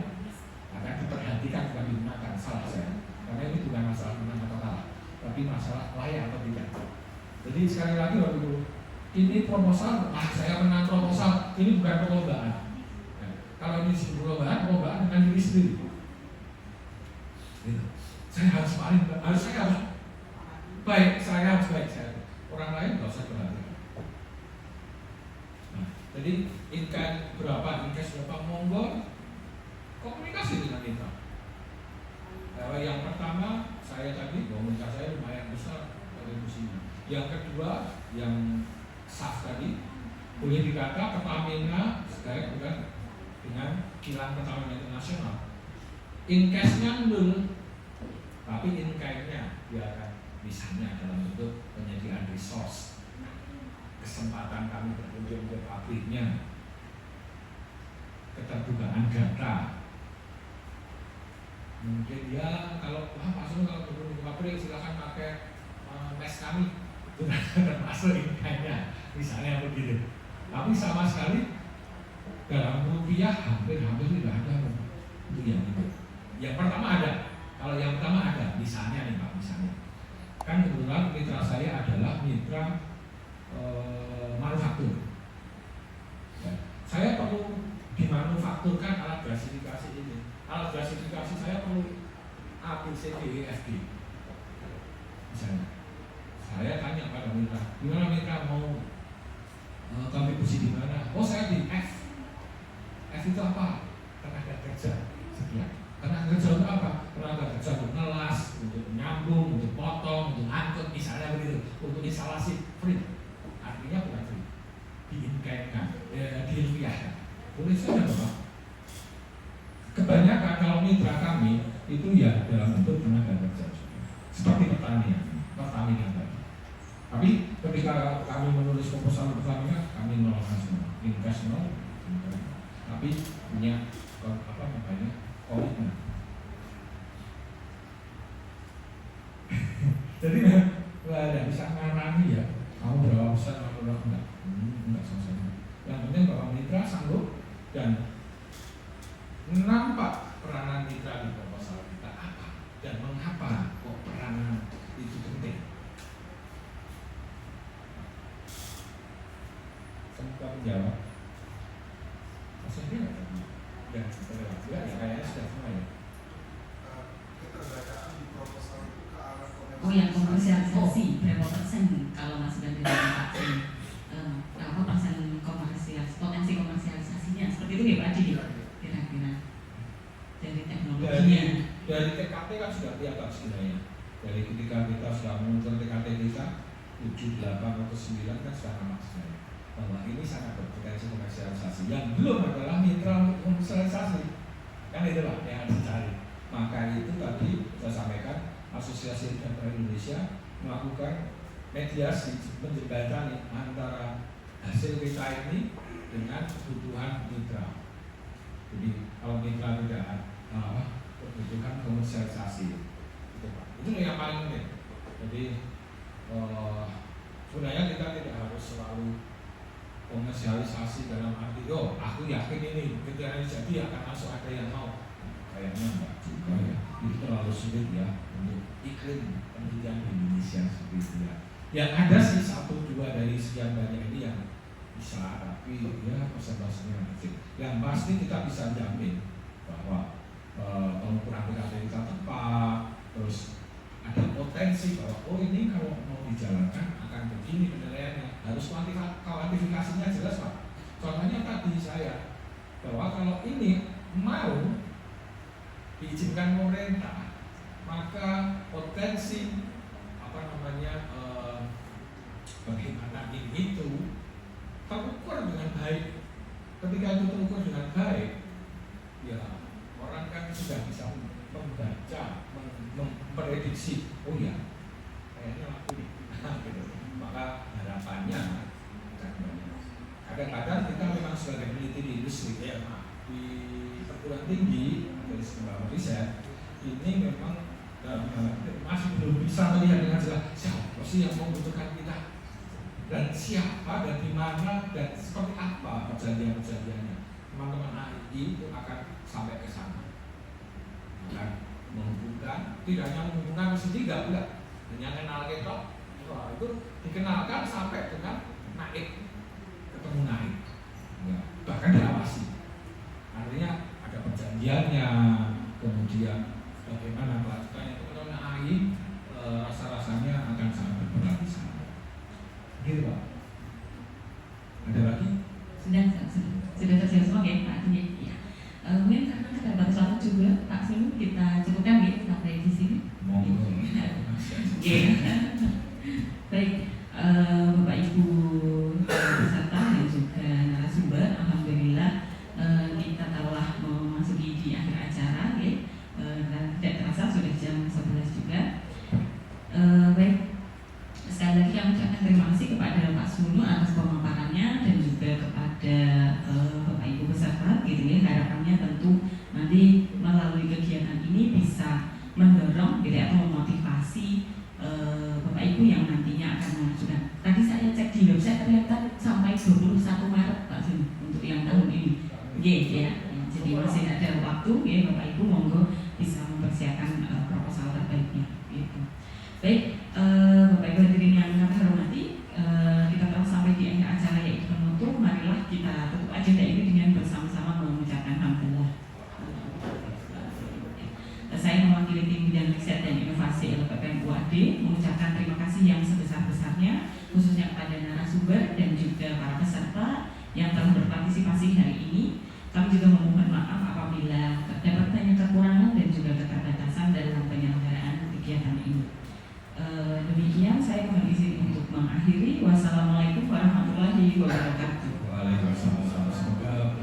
akan diperhatikan, bukan digunakan, salah saya. Karena ini bukan masalah menang atau kalah, tapi masalah layak atau tidak. Jadi sekali lagi waktu itu, ini proposal, saya menang proposal, ini bukan perlombaan. Nah, kalau ini perlombaan dengan diri sendiri. Gitu. Saya harus baik, orang lain nggak usah perhatikan. Nah, jadi income berapa, monggo komunikasi dengan kita. Yang pertama, saya tadi komunitas saya lumayan besar kontribusinya. Yang kedua, yang SAF tadi, boleh dikata Pertamina sekarang bukan dengan kilang Pertamina Internasional. In cash-nya nol, tapi in kind-nya dia akan misalnya dalam bentuk penyediaan resource, kesempatan kami berkunjung ke pabriknya, keterbukaan data. Mungkin ya kalau Pak Sun kalau berkunjung ke pabrik silakan pakai mes kami, itu termasuk in kind-nya, misalnya begitu. Tapi sama sekali dalam rupiah hampir tidak ada untuk yang itu. Yang pertama ada, kalau yang pertama ada, misalnya nih Pak, misalnya kan kebetulan mitra saya adalah mitra manufaktur. Ya, saya perlu dimanufakturkan alat gasifikasi ini. Alat gasifikasi saya perlu A, B, C, D, E, F, G. Misalnya, saya tanya pada mitra, gimana mitra mau kontribusi di mana? Oh saya di F. F itu apa? Tenaga kerja sekian. Tenaga kerja untuk apa? Tenaga kerja untuk ngelas, untuk nyambung, untuk potong, untuk angkut, misalnya begitu. Untuk instalasi free. Artinya bukan free. Diinkaitkan, dirupiahkan. Boleh saja Bapak. Kebanyakan kalau mitra kami itu ya dalam bentuk tenaga kerja. Seperti Pertamina tadi. Tapi ketika kami menulis proposal Pertamina, kami nolkan semua, invest nol, tapi punya komitmen. Jadi nggak bisa ngarani ya, kamu berapa persen atau berapa enggak sama-sama. Yang penting Bapak mitra sanggup dan nampak peranan mitra di proposal kita apa dan mengapa kok peranan itu penting. Sempat menjawab. Maksudnya nggak tadi? Ya, ya kayaknya sudah semua ya. Keterbataan di proposal itu ke arah komersialisasi. Oh yang komersialisasi berapa persen kalau masih dari vaksin? Berapa persen potensi komersialisasinya? Seperti itu ya Pak Adi kira-kira dari teknologinya. Dari TKT kan sudah kelihatan sebenarnya. Dari ketika kita sudah mengukur TKT kita 7, 8, atau 9 kan sudah nampak sebenarnya bahwa ini sangat berpotensi komersialisasi. Yang belum adalah mitra untuk komersialisasi. Kan itulah yang harus dicari. Maka itu tadi saya sampaikan Asosiasi Dokter Indonesia melakukan mediasi menjembatani antara hasil kita ini dengan kebutuhan mitra. Jadi kalau mitra tidak membutuhkan komersialisasi, itu yang paling penting. Jadi sebenarnya kita tidak harus selalu komersialisasi dalam arti aku yakin ini ketika ini jadi akan masuk ada yang mau. Kayaknya enggak juga ya. Itu terlalu sulit ya untuk iklim pendidikan di Indonesia seperti itu ya. Yang ada sih 1-2 dari sekian banyak ini yang bisa, tapi ya persentase-nya kecil. Yang pasti kita bisa jamin bahwa pengukuran PKT kita tepat, terus ada potensi bahwa ini kalau mau dijalankan akan begini penilaiannya. Harus kuantifikasinya jelas Pak. Contohnya tadi saya bahwa kalau ini mau diizinkan pemerintah, maka potensi bagaimana ini itu terukur dengan baik. Ketika itu terukur dengan baik, ya orang kan sudah bisa membaca, memprediksi. Oh ya, kayaknya laku nih. Gitu. Maka harapannya kadang-kadang kita memang sebagai peneliti di industri di perguruan tinggi dari sebuah riset ini memang masih belum bisa melihat dengan jelas siapa sih yang membutuhkan kita dan siapa dan di mana dan seperti apa perjanjian-perjanjiannya. Teman-teman AII itu akan sampai ke sana, akan menghubungkan, tidak hanya menghubungkan mesti 3 bulan, hanya kenal kita, wah, itu dikenalkan sampai dengan naik, ketemu naik, ya, bahkan diawasi. Artinya ada perjanjiannya, kemudian bagaimana kelanjutannya itu kalau AI rasa-rasanya akan sangat berlapis. Gitu Pak. Ada lagi? Sudah terjawab semua ya Pak Adi. Ya. Mungkin karena kita baru satu juga Pak Sulu, kita cukupkan ya sampai di sini. Monggo. Oke. Baik, Bapak Ibu peserta dan juga narasumber, alhamdulillah kita telah memasuki di akhir acara, ya. Dan tidak terasa sudah jam 11 juga. Baik, sekali lagi kami ucapkan terima kasih kepada Pak Sulu atas pemaparannya dan juga kepada Bapak Ibu peserta, gitu ya. Harapannya tentu nanti melalui kegiatan ini bisa mendorong, gitu, atau memotivasi Bapak Ibu yang nantinya akan mengajukan. Tadi saya cek di website ternyata sampai 21 Maret Pak Sulu untuk yang tahun ini. Ya. Jadi masih ada waktu, ya Bapak Ibu, monggo bisa mempersiapkan proposal terbaiknya. Gitu. Baik, Bapak Ibu hadirin yang kami hormati, kita telah sampai di akhir acara yaitu penutup. Marilah kita tutup agenda ini dengan bersama-sama mengucapkan hamdalah. Saya mewakili tim bidang riset dan inovasi LPPM UAD mengucapkan terima kasih yang sebesar-besarnya khususnya kepada narasumber dan juga para peserta yang telah berpartisipasi hari ini. Kami juga memohon maaf apabila terdapat banyak kekurangan dan juga keterbatasan dalam penyelenggaraan kegiatan ini. Demikian saya mohon izin untuk mengakhiri. Wassalamualaikum warahmatullahi wabarakatuh. Waalaikumsalam. Semoga